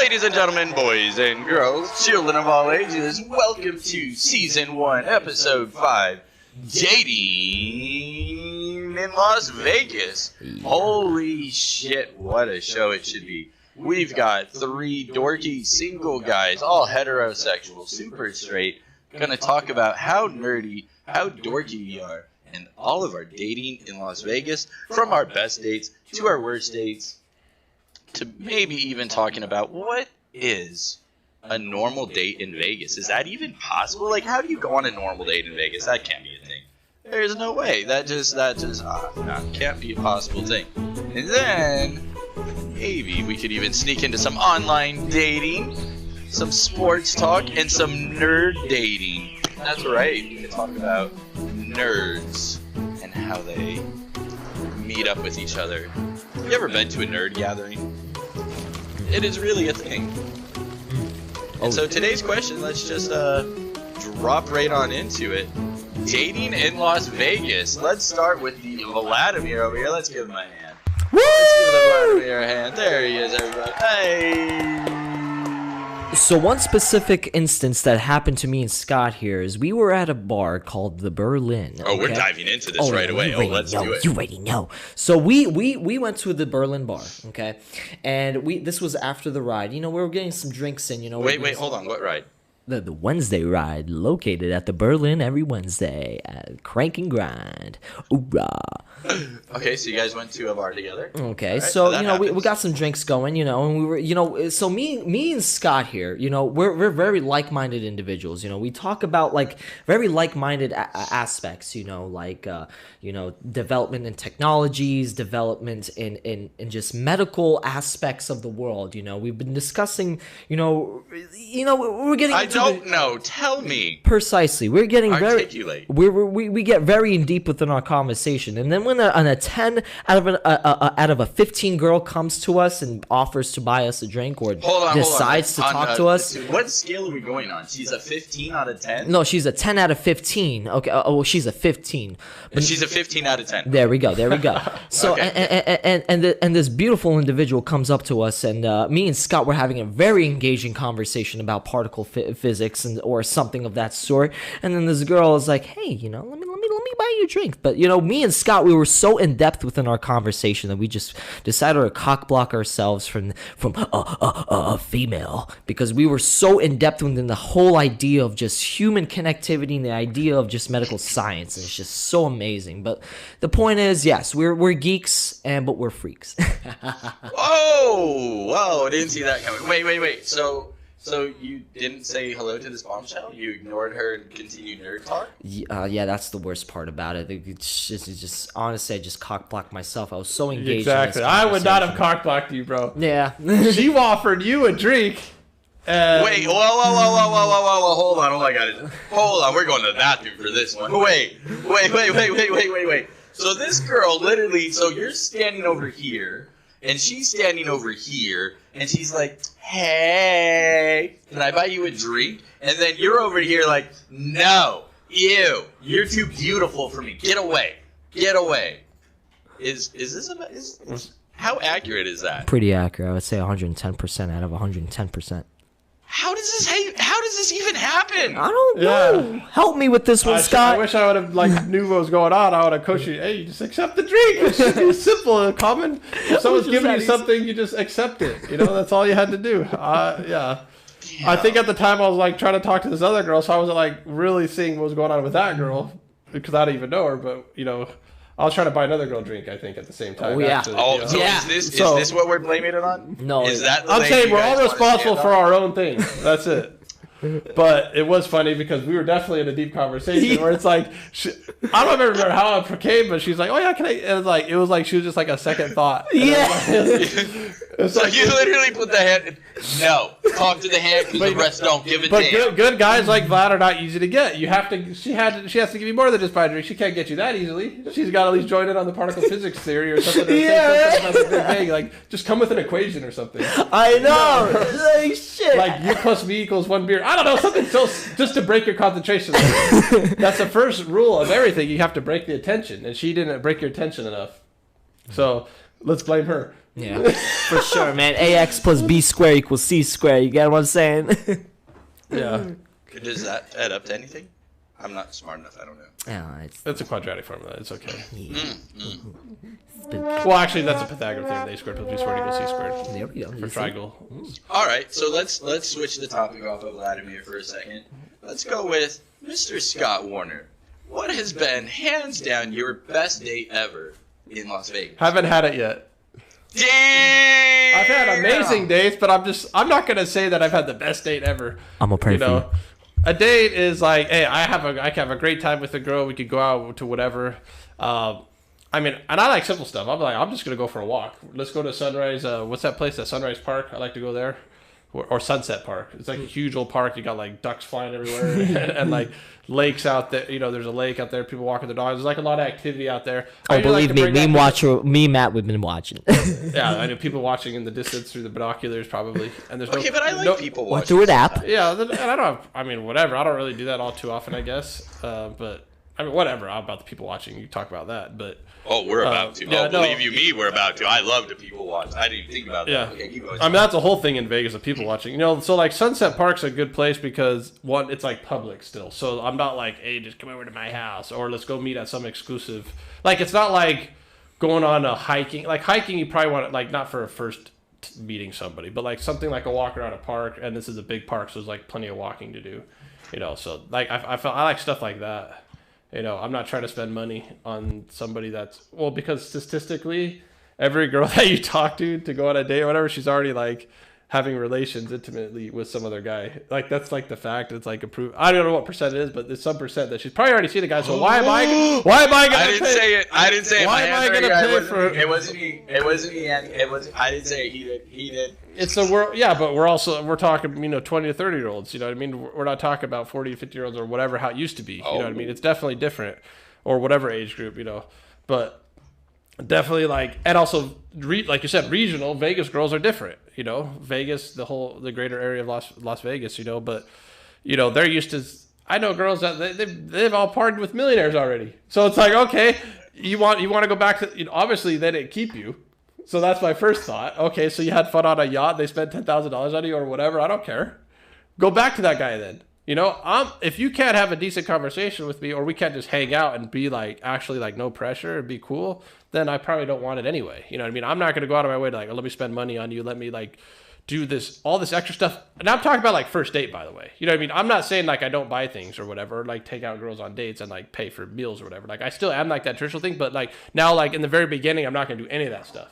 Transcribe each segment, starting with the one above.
Ladies and gentlemen, boys and girls, children of all ages, welcome to Season 1, Episode 5, Dating in Las Vegas. Holy shit, what a show it should be. We've got three dorky single guys, all heterosexual, super straight, gonna talk about how nerdy, how dorky we are, and all of our dating in Las Vegas, from our best dates to our worst dates, to maybe even talking about what is a normal date in Vegas. Is that even possible? Like, how do you go on a normal date in Vegas? That can't be a thing. There's no way. That just can't be a possible thing. And then maybe we could even sneak into some online dating, some sports talk, and some nerd dating. That's right. We can talk about nerds and how they meet up with each other. You ever been to a nerd gathering? It is really a thing. And so today's question, let's just drop right on into it. Dating in Las Vegas. Let's start with the Vladimir over here. Let's give him a hand. Woo! Let's give the Vladimir a hand. There he is, everybody. Hey! So one specific instance that happened to me and Scott here is we were at a bar called the Berlin. Oh, we're diving into this right away. Let's do it. You already know. So we went to the Berlin bar, okay? And this was after the ride. You know, we were getting some drinks in, you know. Wait, hold on. What ride? The Wednesday ride, located at the Berlin every Wednesday at Crank and Grind. Hoorah. Okay, so you guys went to a bar together. Okay, right, so you know we got some drinks going, you know, and we were, you know, so me and Scott here, you know, we're very like-minded individuals. You know, we talk about like very like-minded aspects, you know, like you know, development in technologies, development in just medical aspects of the world. You know, we've been discussing, you know, we're getting. I don't know. Tell me precisely. We're getting articulate. We get very in deep within our conversation, and then when a 10 out of a 15 girl comes to us and offers to buy us a drink or decides to talk to us. What scale are we going on? She's a 15 out of 10? No, she's a 10 out of 15. Okay. Oh, well, she's a 15. But she's a 15 out of 10. There we go. So okay. and this beautiful individual comes up to us, and me and Scott were having a very engaging conversation about particle physics or something of that sort. And then this girl is like, "Hey, you know, let me buy you a drink." But you know, me and Scott, we were so in depth within our conversation that we just decided to cock block ourselves from a female, because we were so in depth within the whole idea of just human connectivity and the idea of just medical science, and it's just so amazing. But the point is, yes, we're geeks, but we're freaks. Whoa! Didn't see that coming. Wait. So you didn't say hello to this bombshell? You ignored her and continued nerd talk? Yeah, that's the worst part about it. It's just honestly, I just cock-blocked myself. I was so engaged. Exactly. I would not have cock-blocked you, bro. Yeah. She offered you a drink. Wait, whoa, hold on. Oh my God. Hold on, we're going to the bathroom for this one. Wait. So this girl literally, so you're standing over here, and she's standing over here, and she's like, "Hey, can I buy you a drink?" And then you're over here like, "No, ew, you're too beautiful for me. Get away. Is how accurate is that? Pretty accurate. I would say 110% out of 110%. How does this even happen? I don't know. Help me with this one, Scott. I wish I would have knew what was going on. I would have coached you. Hey, you just accept the drink. It's simple and common. If someone's giving you something, you just accept it. You know, that's all you had to do. Yeah. I think at the time I was like trying to talk to this other girl, so I wasn't like really seeing what was going on with that girl because I didn't even know her. But you know, I was trying to buy another girl a drink, I think, at the same time. Oh, yeah. Actually, you know? So is this what we're blaming it on? No. Is that the I'm saying we're all responsible for our own things. That's it. But it was funny because we were definitely in a deep conversation where it's like, I don't remember how it came, but she's like, "Oh yeah, can I?" And it was like she was just like a second thought. Yeah. So you literally put the hand. No, talk to the hand because the rest don't give a damn. But good guys like Vlad are not easy to get. You have to. She has to give you more than just buy a drink. She can't get you that easily. She's got to at least join in on the particle physics theory or something. Like just come with an equation or something. I know. Like shit. Like U plus V equals 1 beer. I don't know, something so just to break your concentration. That's the first rule of everything. You have to break the attention, and she didn't break your attention enough. So let's blame her. Yeah, for sure, man. AX plus B squared equals C squared. You get what I'm saying? Yeah. Does that add up to anything? I'm not smart enough. I don't know. Yeah, It's a quadratic formula. It's okay. But Well, actually, that's a Pythagorean theorem. A squared plus B squared equals C squared. there we go. For triangle. All right, so let's switch the topic off of Vladimir for a second. Let's go with Mr. Scott Warner. What has been hands down your best date ever in Las Vegas? Haven't had it yet. Damn! I've had amazing dates, but I'm not gonna say that I've had the best date ever. I'm gonna pray You for you. know, a date is like, hey, I can have a great time with a girl. We could go out to whatever. I mean, and I like simple stuff. I'm like, I'm just gonna go for a walk. Let's go to Sunrise. What's that place? That Sunrise Park. I like to go there, or Sunset Park. It's like a huge old park. You got like ducks flying everywhere, and like lakes out there. You know, there's a lake out there. People walking their dogs. There's like a lot of activity out there. Oh, I usually believe like me, to bring that- me, Matt, we've been watching. Yeah, I know people watching in the distance through the binoculars probably. And there's Okay, no, but I like no, people Or watching. through an app. sometimes. Yeah, and I don't. I mean, whatever. I don't really do that all too often, I guess. But I mean, whatever. About the people watching, you talk about that. But Oh, we're about to. yeah, oh, no. believe you me, we're about to. I love the people watch. I didn't even think about that. yeah, Okay, keep going. I mean that's a whole thing in Vegas of people watching. You know, so like Sunset Park's a good place because one, it's like public still. So I'm not like, hey, just come over to my house or let's go meet at some exclusive. Like it's not like going on a hiking. Like hiking, you probably want it like not for a first meeting somebody, but like something like a walk around a park. And this is a big park, so there's like plenty of walking to do. You know, so like I like stuff like that. You know, I'm not trying to spend money on somebody that's because statistically, every girl that you talk to go on a date or whatever, she's already like having relations intimately with some other guy. Like that's like the fact. It's like approved. I don't know what percent it is, but there's some percent that she's probably already seen the guy. So why am I gonna I didn't pay? say it. I didn't say it. Why My am I answer, gonna yeah, pay for- It wasn't me. It wasn't me. And it was. I didn't say it. He did. He did. It's the world, yeah, but we're talking, 20 to 30 year olds. You know what I mean? We're not talking about 40 to 50 year olds or whatever how it used to be. You know what I mean? It's definitely different, or whatever age group, but definitely like, and also like you said, regional Vegas girls are different. Vegas, the greater area of Las Vegas. But they're used to. I know girls that they've all partied with millionaires already. So it's like, okay, you want to go back to obviously they didn't keep you. So that's my first thought. Okay, so you had fun on a yacht. They spent $10,000 on you or whatever. I don't care. Go back to that guy then. If you can't have a decent conversation with me, or we can't just hang out and be like actually like no pressure and be cool, then I probably don't want it anyway. You know what I mean? I'm not going to go out of my way to like, oh, let me spend money on you. Let me like do all this extra stuff. And I'm talking about like first date, by the way. You know what I mean? I'm not saying like I don't buy things or whatever, like take out girls on dates and like pay for meals or whatever. Like I still am like that traditional thing, but like now, like in the very beginning, I'm not going to do any of that stuff.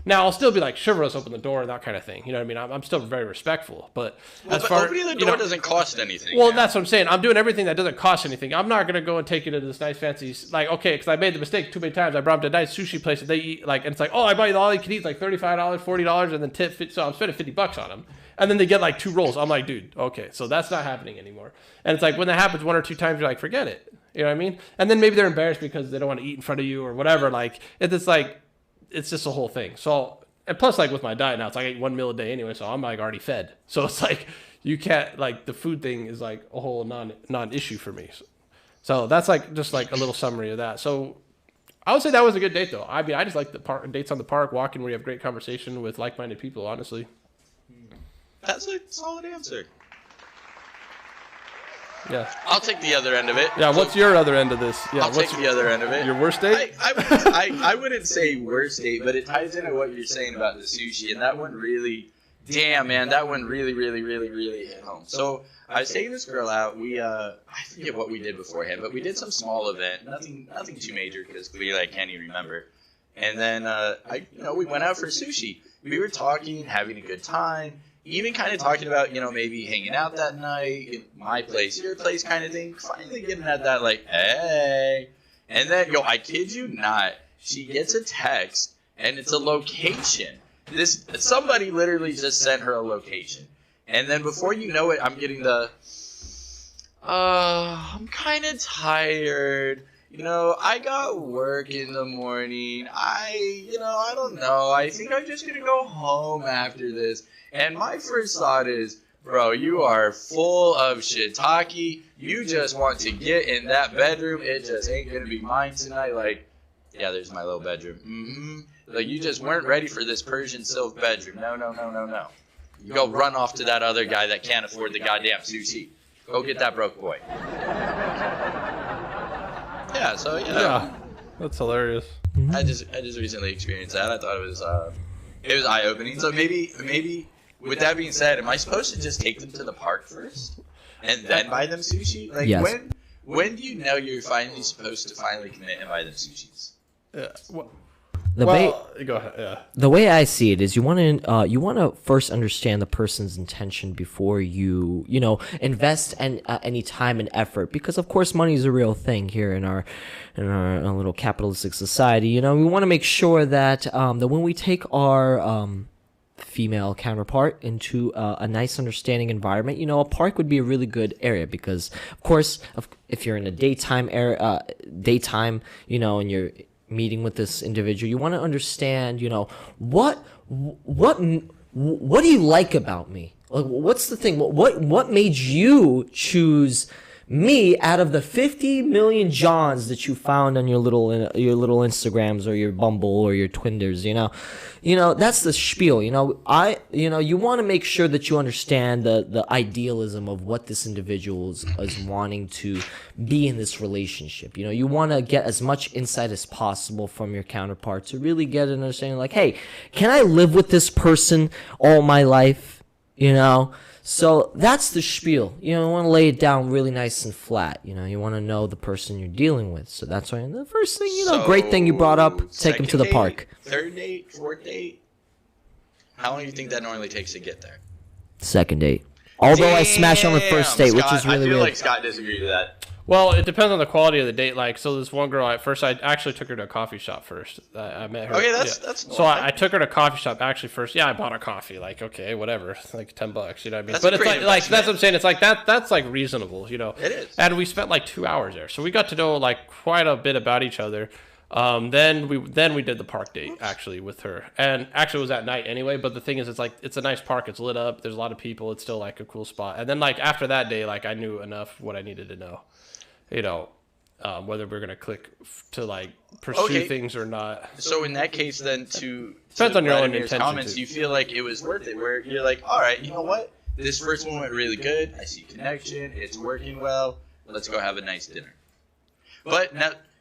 Now I'll still be like chivalrous, open the door, and that kind of thing. You know what I mean? I'm still very respectful, but as far opening the door doesn't cost anything. Well, yeah. that's what I'm saying. I'm doing everything that doesn't cost anything. I'm not gonna go and take you to this nice fancy because I made the mistake too many times. I brought them to a nice sushi place that they eat and it's like, oh, I buy you all you can eat like $35, $40, and then tip. So I'm spending $50 on them, and then they get like 2 rolls. I'm like, dude, okay, so that's not happening anymore. And it's like when that happens 1 or 2 times, you're like, forget it. You know what I mean? And then maybe they're embarrassed because they don't want to eat in front of you or whatever. Like it's like it's just a whole thing. So. And plus, like with my diet now, it's like I eat 1 meal a day anyway, so I'm like already fed. So it's like you can't like the food thing is like a whole non-issue for me. So that's like just like a little summary of that. So I would say that was a good date though. I mean, I just like the dates on the park, walking where you have great conversation with like-minded people. Honestly, That's a solid answer. yeah. I'll take the other end of it. Yeah. What's your other end of this? Yeah. I'll take the other end of it. Your worst date? I wouldn't say worst date, but it ties into what you're saying about the sushi, and that one really, damn man, that one really hit home. So I was taking this girl out. We I forget what we did beforehand, but we did some small event, nothing too major because clearly I can't even remember. And then we went out for sushi. We were talking, having a good time. Even kind of talking about, maybe hanging out that night, at my place, your place kind of thing. Finally getting at that, like, hey. And then, I kid you not, she gets a text, and it's a location. Somebody literally just sent her a location. And then before you know it, I'm getting I'm kind of tired. I got work in the morning. I don't know. I think I'm just going to go home after this. And my first thought is, bro, you are full of shiitake. You just want to get in that bedroom. It just ain't going to be mine tonight. Like, Yeah, there's my little bedroom. Like, you just weren't ready for this Persian silk bedroom. No. You go run off to that other guy that can't afford the goddamn sushi. Go get that broke boy. Yeah, so, Yeah, that's hilarious. I just recently experienced that. I thought it was eye-opening. So maybe, with that being said, am I supposed to just take them to the park first and then buy them sushi? Like, yes. When do you know you're finally supposed to commit and buy them sushis? Yeah. Go ahead. Yeah. The way I see it is you want to first understand the person's intention before you invest any time and effort, because of course money is a real thing here in our little capitalistic society. We want to make sure that that when we take our female counterpart into a nice understanding environment, a park would be a really good area, because of course if you're in a daytime and you're meeting with this individual, you want to understand, what do you like about me? Like, what's the thing? What made you choose me out of the 50 million Johns that you found on your little Instagrams or your Bumble or your Twinders? That's the spiel. You want to make sure that you understand the idealism of what this individual is wanting to be in this relationship. You want to get as much insight as possible from your counterpart to really get an understanding, like, hey, can I live with this person all my life? So that's the spiel. You want to lay it down really nice and flat. You want to know the person you're dealing with. So that's why the first thing, great thing you brought up, take them to the park. Third date, fourth date. How long do you think that normally takes to get there? Second date. Although I smash on the first date, Scott, which is really I feel like Scott disagreed with that. Well, it depends on the quality of the date. Like, so this one girl, at first, I actually took her to a coffee shop first. I met her. Okay, that's so I took her to a coffee shop actually first. Yeah, I bought her coffee. Like, okay, whatever. It's like $10. You know what I mean? That's but it's like that's what I'm saying. It's like that's like reasonable. It is. And we spent like 2 hours there, so we got to know like quite a bit about each other. Then we did the park date actually with her, and actually it was at night anyway. But the thing is, it's a nice park. It's lit up. There's a lot of people. It's still like a cool spot. And then like after that day, like I knew enough what I needed to know. Whether we're gonna click to like pursue things or not. So in that case, then depends on your own intention. Comments, you feel like it was worth it. Where you're like, all right, you know what? This first one went really good. I see connection. It's working well. Let's go have a nice dinner. But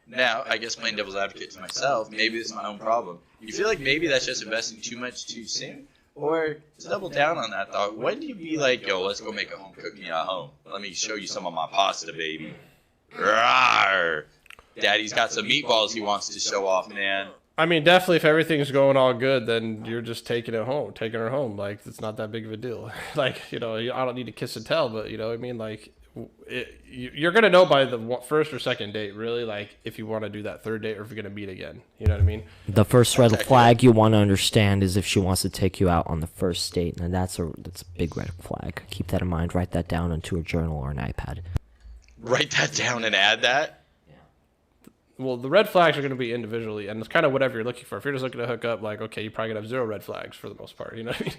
now I guess playing devil's advocate to myself, maybe this is my own problem. You feel like maybe that's just investing too much too soon? Or to double down on that thought, when do you be like, yo, let's go make a home cooked meal at home. Let me show you some of my pasta, baby. Rawr. Daddy's got some meatballs he wants to show off, man. I mean, definitely if everything's going all good, then you're just taking her home. Like, it's not that big of a deal. Like, I don't need to kiss and tell, but, I mean, like, you're going to know by the first or second date, really, like, if you want to do that third date or if you're going to meet again. You know what I mean? The first red flag you want to understand is if she wants to take you out on the first date. And that's a big red flag. Keep that in mind. Write that down onto a journal or an iPad. Write that down and add that? Well, the red flags are going to be individually, and it's kind of whatever you're looking for. If you're just looking to hook up, like, okay, you're probably going to have 0 red flags for the most part, you know what I mean?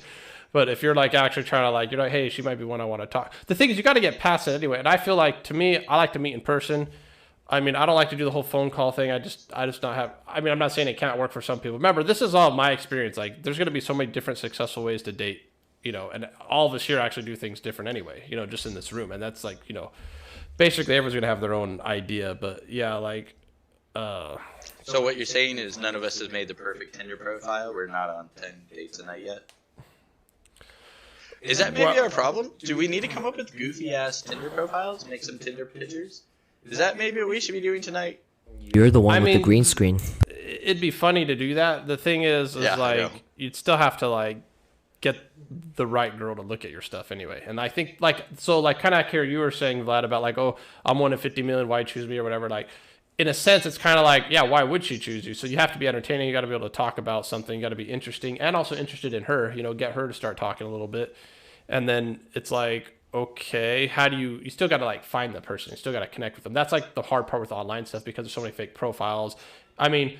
But if you're, like, actually trying to, like, hey, she might be one I want to talk. The thing is, you got to get past it anyway, and I feel like, to me, I like to meet in person. I mean, I don't like to do the whole phone call thing. I just not have, I mean, I'm not saying it can't work for some people. Remember, this is all my experience. Like, there's going to be so many different successful ways to date, and all of us here actually do things different anyway, just in this room. And that's, like, basically everyone's going to have their own idea, but, yeah, like, so what you're saying is none of us has made the perfect Tinder profile? We're not on 10 dates a night yet? Is that maybe our problem? Do we need to come up with goofy-ass Tinder profiles? Make some Tinder pictures? Is that maybe what we should be doing tonight? You're the one with the green screen. It'd be funny to do that. The thing is like, you'd still have to, like, get the right girl to look at your stuff anyway. And I think, like, so, like, kind of, you were saying, Vlad, about, like, oh, I'm one of 50 million, why choose me or whatever, like, in a sense, it's kind of like, yeah, why would she choose you? So you have to be entertaining. You got to be able to talk about something. You got to be interesting and also interested in her, get her to start talking a little bit. And then it's like, okay, how do you still got to, like, find the person. You still got to connect with them. That's, like, the hard part with online stuff because there's so many fake profiles. I mean,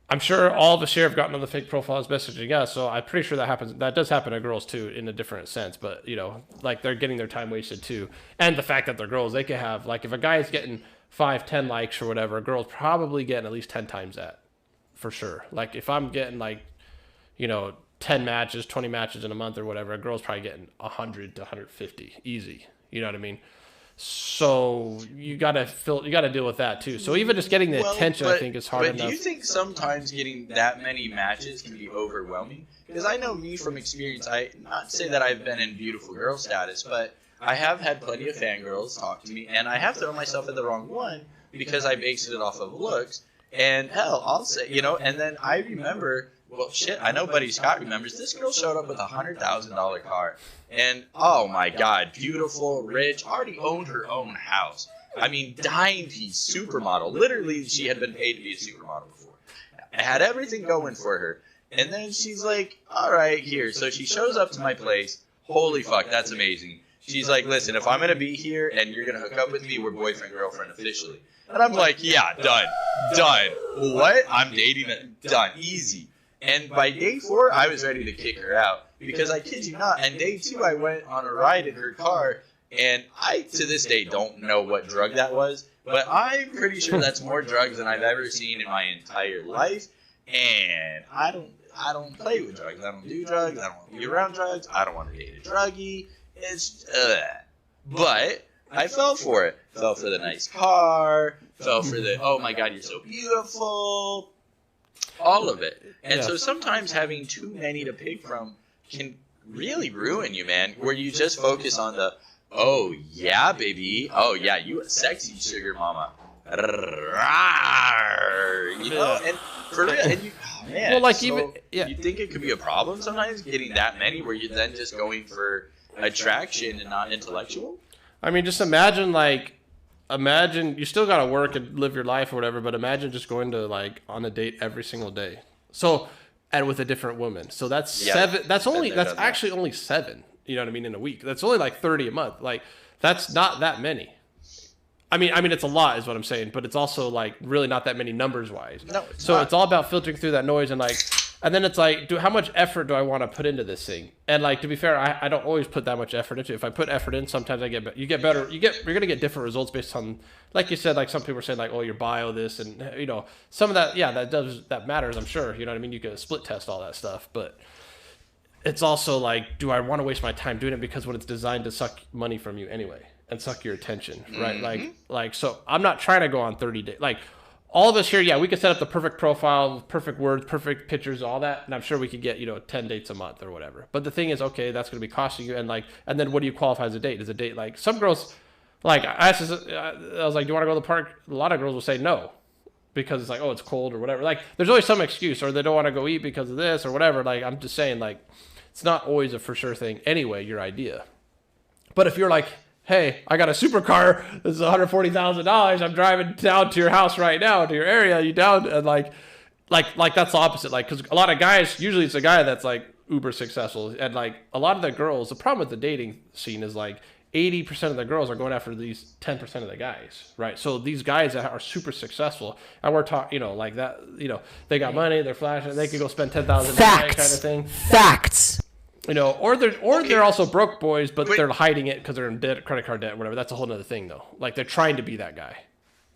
I'm sure all of us here have gotten on the fake profiles messaging us. So I'm pretty sure that happens. That does happen to girls too, in a different sense. But, like, they're getting their time wasted too. And the fact that they're girls, they could have, like, if a guy is getting 5, 10 likes or whatever, a girl's probably getting at least 10 times that, for sure. Like if I'm getting like, 10 matches, 20 matches in a month or whatever, a girl's probably getting 100 to 150 easy. You know what I mean? So you gotta deal with that too. So even just getting the attention, I think, is hard enough. But do you think sometimes getting that many matches can be overwhelming? Because I know me from experience. I not say that I've been in beautiful girl status, but I have had plenty of fangirls talk to me, and I have thrown myself in the wrong one because I based it off of looks. And hell, I'll say, and then I remember. Well, shit, I know Buddy Scott remembers. This girl showed up with a $100,000 car. And, oh my God, beautiful, rich, already owned her own house. I mean, dime piece, supermodel. Literally, she had been paid to be a supermodel before. Had everything going for her. And then she's like, all right, here. So she shows up to my place. Holy fuck, that's amazing. She's like, listen, if I'm going to be here and you're going to hook up with me, we're boyfriend, girlfriend officially. And I'm like, yeah, done. What? I'm dating it. Done. Easy. And by day 4, I was ready to kick her out. Because I kid you not, and day 2, I went on a ride in her car, and I, to this day, don't know what drug that was, but I'm pretty sure that's more drugs than I've ever seen in my entire life, and I don't play with drugs. I don't do drugs. I don't want to be around drugs. I don't want to date a druggie. It's, But I fell for it. Fell for the nice car, fell for the, oh my God, you're so beautiful, all of it. And so sometimes having too many to pick from can really ruin you, man, where you just focus on the, oh yeah, baby, oh yeah, you a sexy sugar mama. And for real, and you, oh man, well, like, so you think it could be a problem sometimes getting that many where you're then just going for attraction and not intellectual? I mean, just imagine you still got to work and live your life or whatever, but imagine just going to on a date every single day. So, and with a different woman. So that's 7. That's actually only 7, you know what I mean, in a week. That's only 30 a month. That's not that many. I mean it's a lot is what I'm saying, but it's also really not that many numbers wise. No, it's not. It's all about filtering through that noise and then it's how much effort do I want to put into this thing? And to be fair, I don't always put that much effort into it. If I put effort in, sometimes you get better. You're going to get different results based on, like you said, some people are saying oh, your bio this and, some of that, that matters, I'm sure. You know what I mean? You can split test all that stuff, but it's also do I want to waste my time doing it because when it's designed to suck money from you anyway and suck your attention, right? Mm-hmm. So I'm not trying to go on 30 days. All of us here, we could set up the perfect profile, perfect words, perfect pictures, all that, and I'm sure we could get 10 dates a month or whatever. But the thing is, okay, that's going to be costing you, and then what do you qualify as a date? Is a date some girls, I asked this, I was like, do you want to go to the park? A lot of girls will say no because it's oh, it's cold or whatever. There's always some excuse, or they don't want to go eat because of this or whatever. I'm just saying it's not always a for sure thing anyway. Your idea, but if you're hey, I got a supercar. This is $140,000. I'm driving down to your house right now, to your area. You down? And that's the opposite. Because a lot of guys, usually it's a guy that's uber successful, and a lot of the girls. The problem with the dating scene is 80% of the girls are going after these 10% of the guys, right? So these guys that are super successful, and we're talking, they got money, they're flashing, they could go spend $10,000 kind of thing. Facts. Or they're also broke boys, but they're hiding it because they're in debt, credit card debt, or whatever. That's a whole other thing, though. They're trying to be that guy.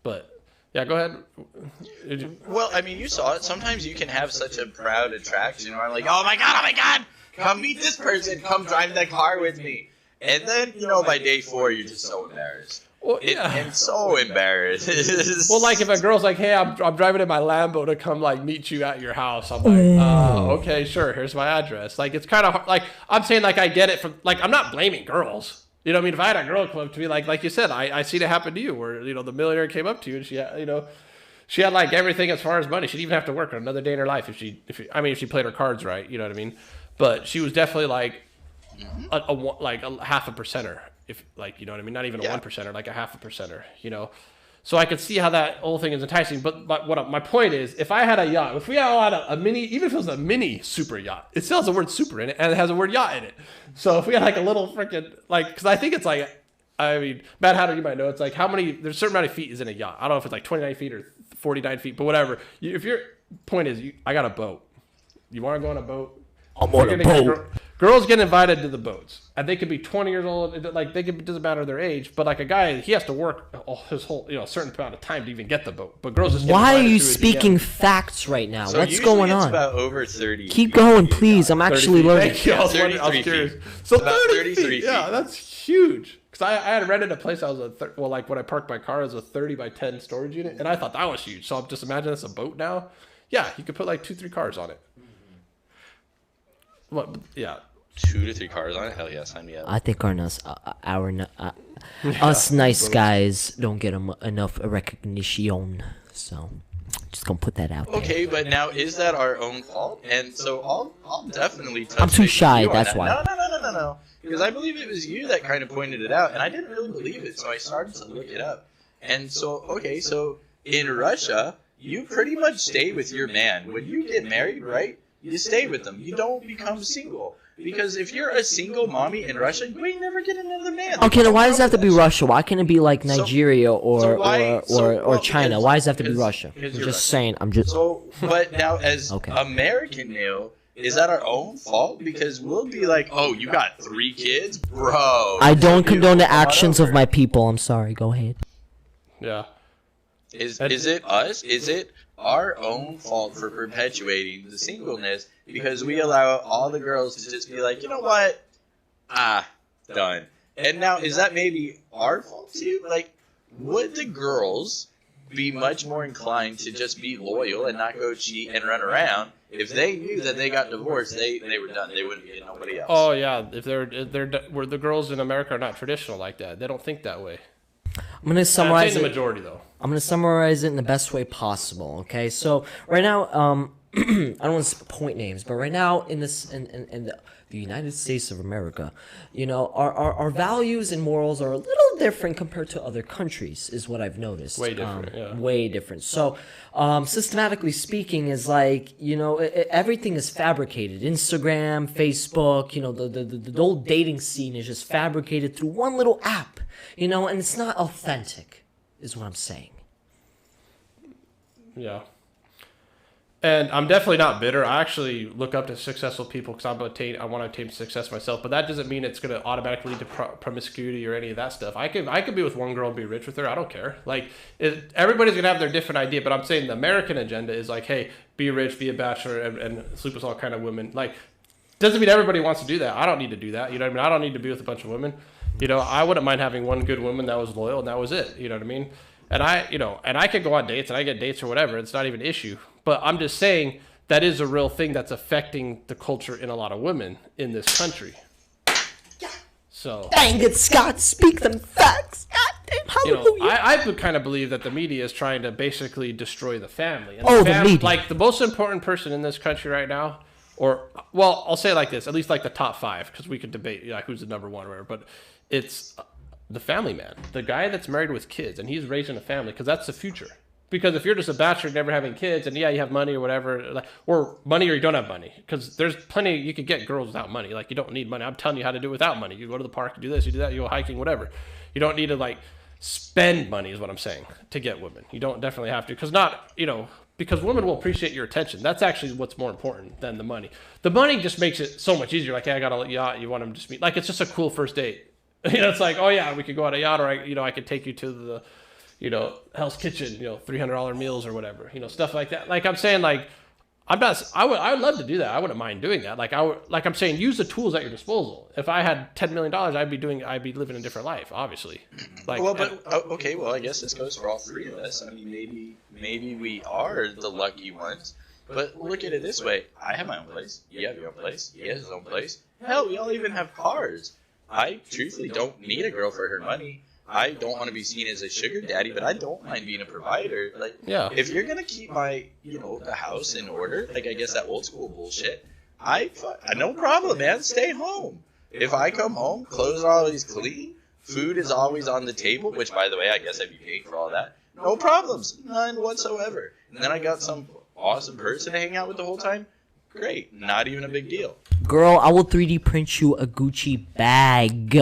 But yeah, go ahead. Well, I mean, you saw it. Sometimes you can have such a proud attraction, where I'm oh my god, come meet this person, come drive that car with me, and then by day 4 you're just so embarrassed. Well, yeah. And so embarrassed. Well, if a girl's hey, I'm driving in my Lambo to come meet you at your house, I'm okay, sure, here's my address. It's kind of I'm saying I get it from I'm not blaming girls. You know what I mean? If I had a girl come up to me like you said, I seen it happen to you where the millionaire came up to you and she had everything as far as money. She didn't even have to work on another day in her life if she played her cards right. You know what I mean? But she was definitely a half a percenter. If you know what I mean, not even a 1%er, a half a percenter, So I could see how that whole thing is enticing. But my point is, if I had a yacht, if we had a mini, even if it was a mini super yacht, it still has the word super in it and it has the word yacht in it. So if we had a little freaking because I think it's Matt Hatter, you might know, it's how many, there's a certain amount of feet is in a yacht. I don't know if it's 29 feet or 49 feet, but whatever. If your point is, I got a boat, you want to go on a boat? I'm on a boat. girls get invited to the boats, and they could be 20 years old. Like it doesn't matter their age, but like a guy, he has to work his whole a certain amount of time to even get the boat. But girls just get Why are invited you to it speaking again. facts right now? So What's going it's on? about over 30. Keep going, please. I'm actually 30 learning. Thank you. I was 33 curious. feet. So About 33 33 feet. Yeah, feet. that's huge. Because I had rented a place. I was like when I parked my car, it was a 30 by 10 storage unit, and I thought that was huge. So I'm just imagine it's a boat now. Yeah, you could put like 2-3 cars on it. What? Yeah. 2 to 3 cars on it? Hell yeah, sign me up. I think us nice guys don't get enough recognition. So, just gonna put that out there. Okay, but now is that our own fault? And so I'll definitely touch I'm too base with shy, you on that's that. why. No. Because I believe it was you that kind of pointed it out, and I didn't really believe it, so I started to look it up. And so, okay, so in Russia, you pretty much stay with your man. When you get married, right, you stay with them. You don't become single. Because if you're a single mommy in Russia, you ain't never get another man. Okay, now why does it have to be Russia? Why can't it be like Nigeria or China? Why does it have to be Russia? I'm just saying. So, but now as Okay. American male, is that our own fault? Because we'll be like, oh, you got 3 kids? Bro. I don't condone the come on actions of over. my people. I'm sorry. Go ahead. Yeah. Is it us? Is it our own fault for perpetuating the singleness because we allow all the girls to just be like, you know what? Done. And now, is that maybe our fault too? Like, would the girls be much more inclined to just be loyal and not go cheat and run around if they knew that they got divorced? They were done. They wouldn't get nobody else. Oh yeah, if where the girls in America are not traditional like that. They don't think that way. I'm gonna summarize the it. majority though. I'm gonna summarize it in the best way possible. Okay, so right now, I don't want to point names, but right now in the United States of America, you know, our values and morals are a little different compared to other countries, is what I've noticed. Way different, yeah. Way different. So, systematically speaking, is like, you know, everything is fabricated. Instagram, Facebook, you know, the old dating scene is just fabricated through one little app, you know, and it's not authentic, is what I'm saying. Yeah. And I'm definitely not bitter. I actually look up to successful people because I want to attain success myself. But that doesn't mean it's going to automatically lead to promiscuity or any of that stuff. I could be with one girl and be rich with her. I don't care. Like, everybody's going to have their different idea. But I'm saying the American agenda is like, hey, be rich, be a bachelor, and sleep with all kind of women. Like, doesn't mean everybody wants to do that. I don't need to do that. You know what I mean? I don't need to be with a bunch of women. You know, I wouldn't mind having one good woman that was loyal and that was it. You know what I mean? And I could go on dates and I get dates or whatever. It's not even an issue. But I'm just saying that is a real thing that's affecting the culture in a lot of women in this country. So, Dang it, Scott, speak them facts. God damn, you know, hallelujah. I would kind of believe that the media is trying to basically destroy the family. And The media. Like, the most important person in this country right now, well, I'll say it like this, at least like the top 5, because we could debate like who's the number 1 or whatever, but it's the family man, the guy that's married with kids, and he's raising a family, because that's the future. Because if you're just a bachelor never having kids, and yeah, you have money or whatever, or money or you don't have money, because there's plenty, you could get girls without money. Like, you don't need money. I'm telling you how to do it without money. You go to the park, you do this, you do that, you go hiking, whatever. You don't need to like spend money is what I'm saying to get women. You don't definitely have to, because women will appreciate your attention. That's actually what's more important than the money. The money just makes it so much easier. Like, hey, I got a yacht, you want them to just meet. Like, it's just a cool first date. It's like, oh yeah, we could go on a yacht, or I could take you to the, Hell's Kitchen, $300 meals or whatever, stuff like that. Like, I'm saying, like, I would love to do that. I wouldn't mind doing that. Like, I'm saying, use the tools at your disposal. If I had $10 million, I'd be living a different life, obviously. Like, okay, well, I guess this goes for all 3 of us. I mean, maybe we are the lucky ones. But look at it this way. I have my own place. You have your own place. He has his own place. Hell, we all even have cars. I truthfully don't need a girl for her money. I don't want to be seen as a sugar daddy, but I don't mind being a provider. Like, yeah. If you're gonna keep my, the house in order, like I guess that old school bullshit, no problem, man. Stay home. If I come home, clothes are always clean, food is always on the table, which by the way, I guess I'd be paying for all that. No problems, none whatsoever. And then I got some awesome person to hang out with the whole time. Great. Not even a big deal. Girl, I will 3D print you a Gucci bag.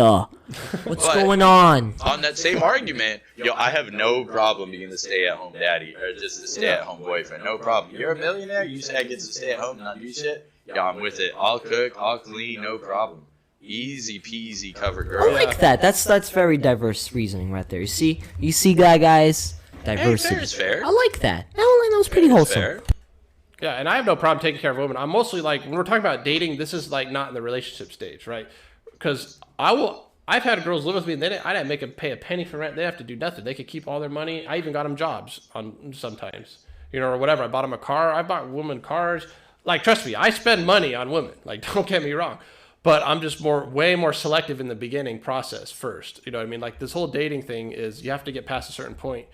What's But going on? On that same argument, yo, I have no problem being the stay-at-home daddy or just the stay-at-home boyfriend. No problem. You're a millionaire. You say I get to stay at home and not do shit. Yeah, I'm with it. I'll cook. I'll clean. No problem. Easy peasy cover I girl. like that. That's very diverse reasoning right there. You see, guys, diversity. Hey, fair is fair. I like that. That was pretty Fair is wholesome. fair. Yeah, and I have no problem taking care of women. I'm mostly like, when we're talking about dating, this is like not in the relationship stage, right? Because I've had girls live with me and I didn't make them pay a penny for rent. They have to do nothing. They could keep all their money. I even got them jobs on sometimes, or whatever. I bought them a car. I bought women cars. Like, trust me, I spend money on women. Like, don't get me wrong. But I'm just way more selective in the beginning process first. You know what I mean? Like, this whole dating thing is you have to get past a certain point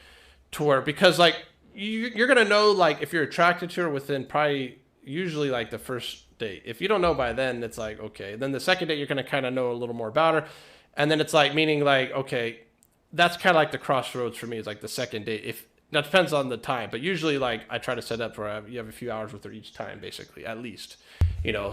to where, because like, you're going to know, like, if you're attracted to her within probably usually like the first date. If you don't know by then, it's like, okay. Then the second date, you're going to kind of know a little more about her. And then it's like, meaning like, okay, that's kind of like the crossroads for me, is like the second date. That depends on the time, but usually like I try to set up for you have a few hours with her each time, basically, at least,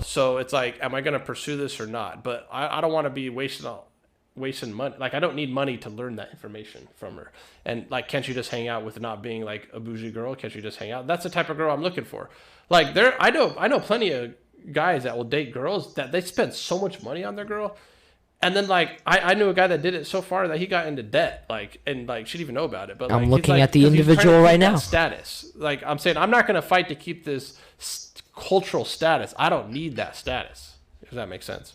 so it's like, am I going to pursue this or not? But I don't want to be wasting money. Like, I don't need money to learn that information from her. And like, can't you just hang out with not being like a bougie girl? Can't you just hang out? That's the type of girl I'm looking for. Like, I know plenty of guys that will date girls that they spend so much money on their girl. And then, like, I knew a guy that did it so far that he got into debt, like, and like, she didn't even know about it. But like, I'm looking like, at the individual right now. Status, like, I'm saying, I'm not going to fight to keep this cultural status. I don't need that status. Does that make sense?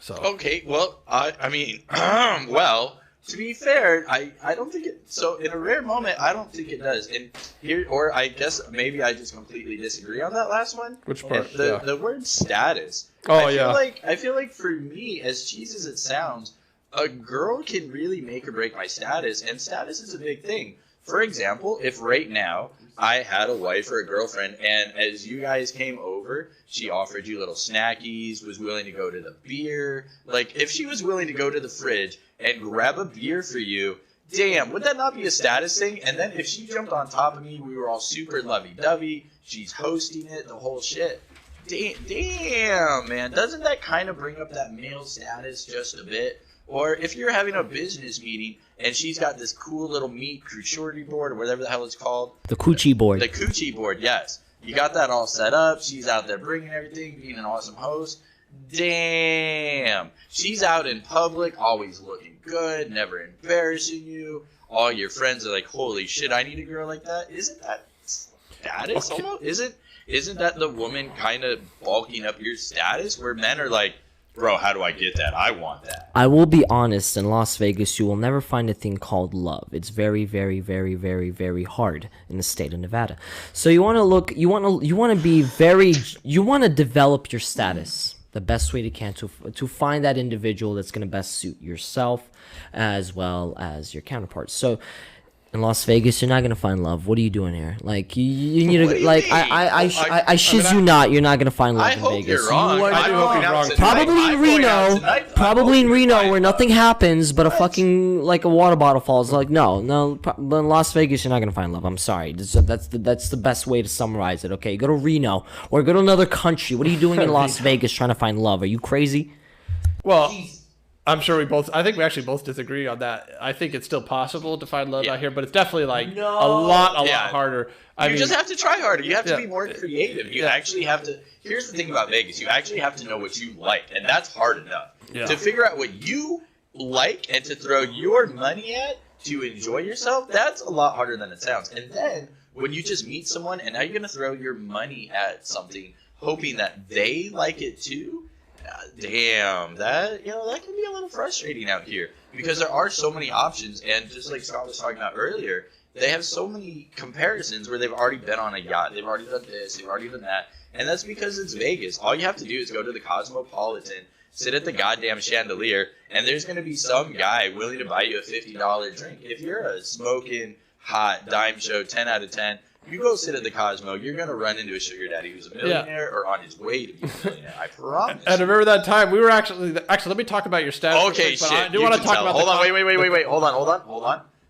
So Okay, well, I mean, well, to be fair, I don't think it. So in a rare moment, I don't think it does. And here, or I guess maybe I just completely disagree on that last one. Which part? The word status. Oh, I feel like for me, as cheesy as it sounds, a girl can really make or break my status, and status is a big thing. For example, if right now I had a wife or a girlfriend, and as you guys came over, she offered you little snackies, was willing to go to the beer. Like, if she was willing to go to the fridge and grab a beer for you, damn, would that not be a status thing? And then if she jumped on top of me, we were all super lovey-dovey, she's hosting it, the whole shit. Damn, man, doesn't that kind of bring up that male status just a bit? Or if you're having a business meeting and she's got this cool little meat cruciority board or whatever the hell it's called. The coochie board. The coochie board, yes. You got that all set up. She's out there bringing everything, being an awesome host. Damn. She's out in public, always looking good, never embarrassing you. All your friends are like, holy shit, I need a girl like that. Isn't that status almost? Isn't that the woman kind of bulking up your status where men are like, bro, how do I get that? I want that. I will be honest, in Las Vegas, you will never find a thing called love. It's very, very, very, very, very hard in the state of Nevada. So you want to develop your status the best way you can to find that individual that's going to best suit yourself as well as your counterparts. So in Las Vegas, you're not gonna find love. What are you doing here? Like you need to like I shiz you not. You're not gonna find love I in hope Vegas. you're wrong. I do hope you're wrong. Probably in Reno, where nothing happens, but a fucking like a water bottle falls. Like no. But in Las Vegas, you're not gonna find love. I'm sorry. That's the best way to summarize it. Okay, go to Reno or go to another country. What are you doing in Las Vegas trying to find love? Are you crazy? Well, I'm sure I think we actually both disagree on that. I think it's still possible to find love out here, but it's definitely like a lot harder. You just have to try harder. You have to be more creative. You actually have to. Here's the thing about Vegas. You actually have to know what you like, and that's hard enough. Yeah. To figure out what you like and to throw your money at to enjoy yourself, that's a lot harder than it sounds. And then when you just meet someone and now you're going to throw your money at something hoping that they like it too, damn, that can be a little frustrating out here because there are so many options, and just like Scott was talking about earlier, they have so many comparisons where they've already been on a yacht, they've already done this, they've already done that, and that's because it's Vegas. All you have to do is go to the Cosmopolitan, sit at the goddamn chandelier, and there's going to be some guy willing to buy you a $50 drink. If you're a smoking hot dime show 10 out of 10, you go sit at the Cosmo, you're going to run into a sugar daddy who's a millionaire or on his way to be a millionaire. I promise. And I remember that time we were actually, let me talk about your status. Okay, quick, shit. I do want to talk about Hold on, wait.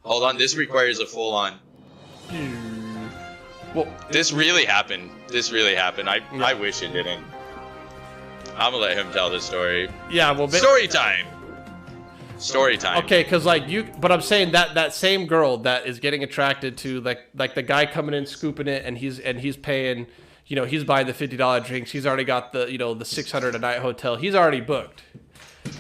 Hold on. This requires a full-on. Well, this really happened. I wish it didn't. I'm gonna let him tell the story. Yeah, well, story time. Story time. Okay, because like but I'm saying that same girl that is getting attracted to like the guy coming in scooping it, and he's paying, you know, he's buying the $50 drinks. He's already got the, you know, the $600 a night hotel. He's already booked.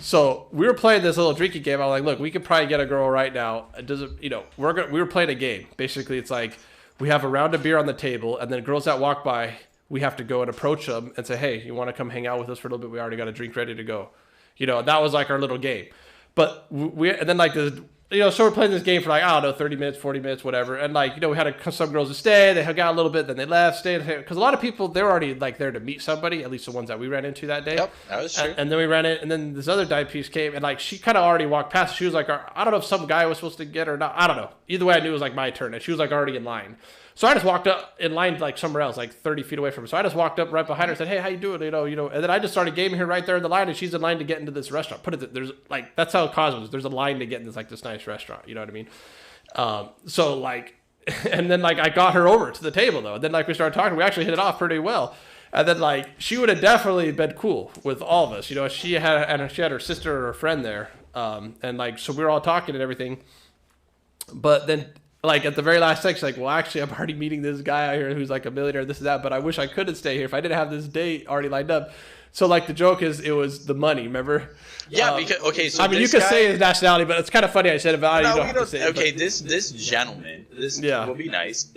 So we were playing this little drinking game. I was like, look, we could probably get a girl right now. It doesn't, you know, we were playing a game. Basically, it's like we have a round of beer on the table, and then girls that walk by, we have to go and approach them and say, hey, you want to come hang out with us for a little bit? We already got a drink ready to go. You know, that was like our little game. But and then like this, you know, so we're playing this game for like, I don't know, 30 minutes, 40 minutes, whatever. And like, you know, we had some girls to stay, they hung out a little bit, then they left, stayed. Because a lot of people, they were already like there to meet somebody, at least the ones that we ran into that day. Yep, that was true. And then we ran it, and then this other dyke piece came, and like she kind of already walked past. She was like, I don't know if some guy was supposed to get her or not. I don't know. Either way, I knew it was like my turn, and she was like already in line. So I just walked up in line like somewhere else, like 30 feet away from her. So I just walked up right behind her and said, hey, how you doing? You know, and then I just started gaming her right there in the line, and she's in line to get into this restaurant. There's like, that's how Cosmos, there's a line to get in this nice restaurant. You know what I mean? So like, and then like I got her over to the table though. And then like we started talking, we actually hit it off pretty well. And then like, she would have definitely been cool with all of us. You know, she had her sister or her friend there. And like, so we were all talking and everything. But then, like at the very last second, she's like, well, actually, I'm already meeting this guy out here who's like a millionaire, this and that, but I wish I couldn't stay here if I didn't have this date already lined up. So like the joke is, it was the money, remember? Yeah, because, okay, so I mean, you could say his nationality, but it's kind of funny I said about it. No, you don't have to say okay, it, this gentleman, will be nice.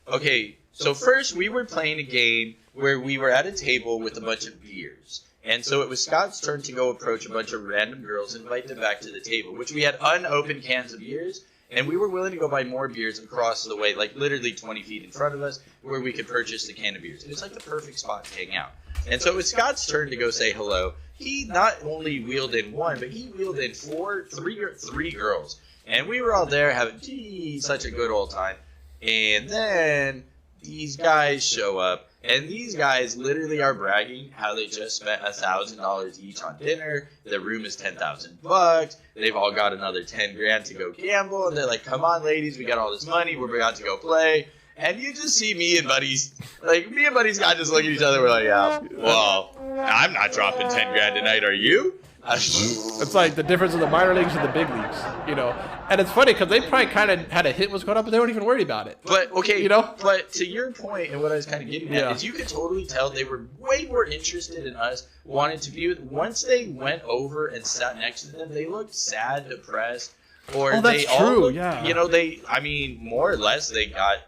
Okay, so first we were playing a game where we were at a table with a bunch of beers. And so it was Scott's turn to go approach a bunch of random girls and invite them back to the table, which we had unopened cans of beers. And we were willing to go buy more beers across the way, like literally 20 feet in front of us, where we could purchase the can of beers. It was like the perfect spot to hang out. And so it was Scott's turn to go say hello. He not only wheeled in one, but he wheeled in three girls. And we were all there having such a good old time. And then these guys show up. And these guys literally are bragging how they just spent $1,000 each on dinner. Their room is $10,000. They've all got another 10 grand to go gamble. And they're like, come on, ladies, we got all this money. We're about to go play. And you just see me and Buddyz got just look at each other. We're like, yeah, well, I'm not dropping 10 grand tonight. Are you? It's like the difference of the minor leagues and the big leagues, you know. And it's funny because they probably kind of had a hit what's going on, but they weren't even worried about it. But okay, you know. But to your point, and what I was kind of getting at is, you could totally tell they were way more interested in us, wanted to be with. Once they went over and sat next to them, they looked sad, depressed, or that's they all true. looked, Yeah. You know, I mean, more or less, they got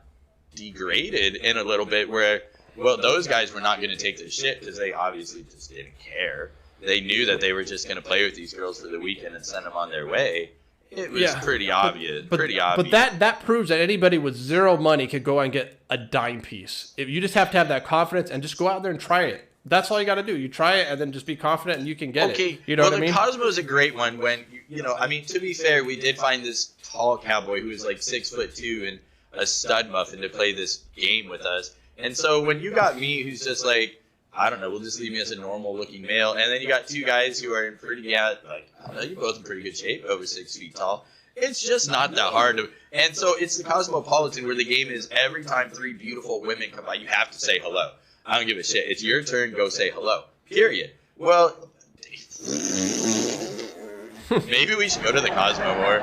degraded in a little bit. Where, well, those guys were not going to take the shit because they obviously just didn't care. They knew that they were just going to play with these girls for the weekend and send them on their way. It was pretty obvious. But that proves that anybody with zero money could go and get a dime piece. If you just have to have that confidence and just go out there and try it. That's all you got to do. You try it and then just be confident and you can get it. You know what I mean? Cosmo's a great one. When you know, I mean, to be fair, we did find this tall cowboy who was like 6'2" and a stud muffin to play this game with us. And so when you got me, who's just like, I don't know, we'll just leave me as a normal-looking male. And then you got two guys who are in pretty, I don't know, you're both in pretty good shape, over 6 feet tall. It's just not that hard to... And so it's the Cosmopolitan where the game is every time 3 beautiful women come by, you have to say hello. I don't give a shit. It's your turn, go say hello. Period. Well, maybe we should go to the Cosmo more.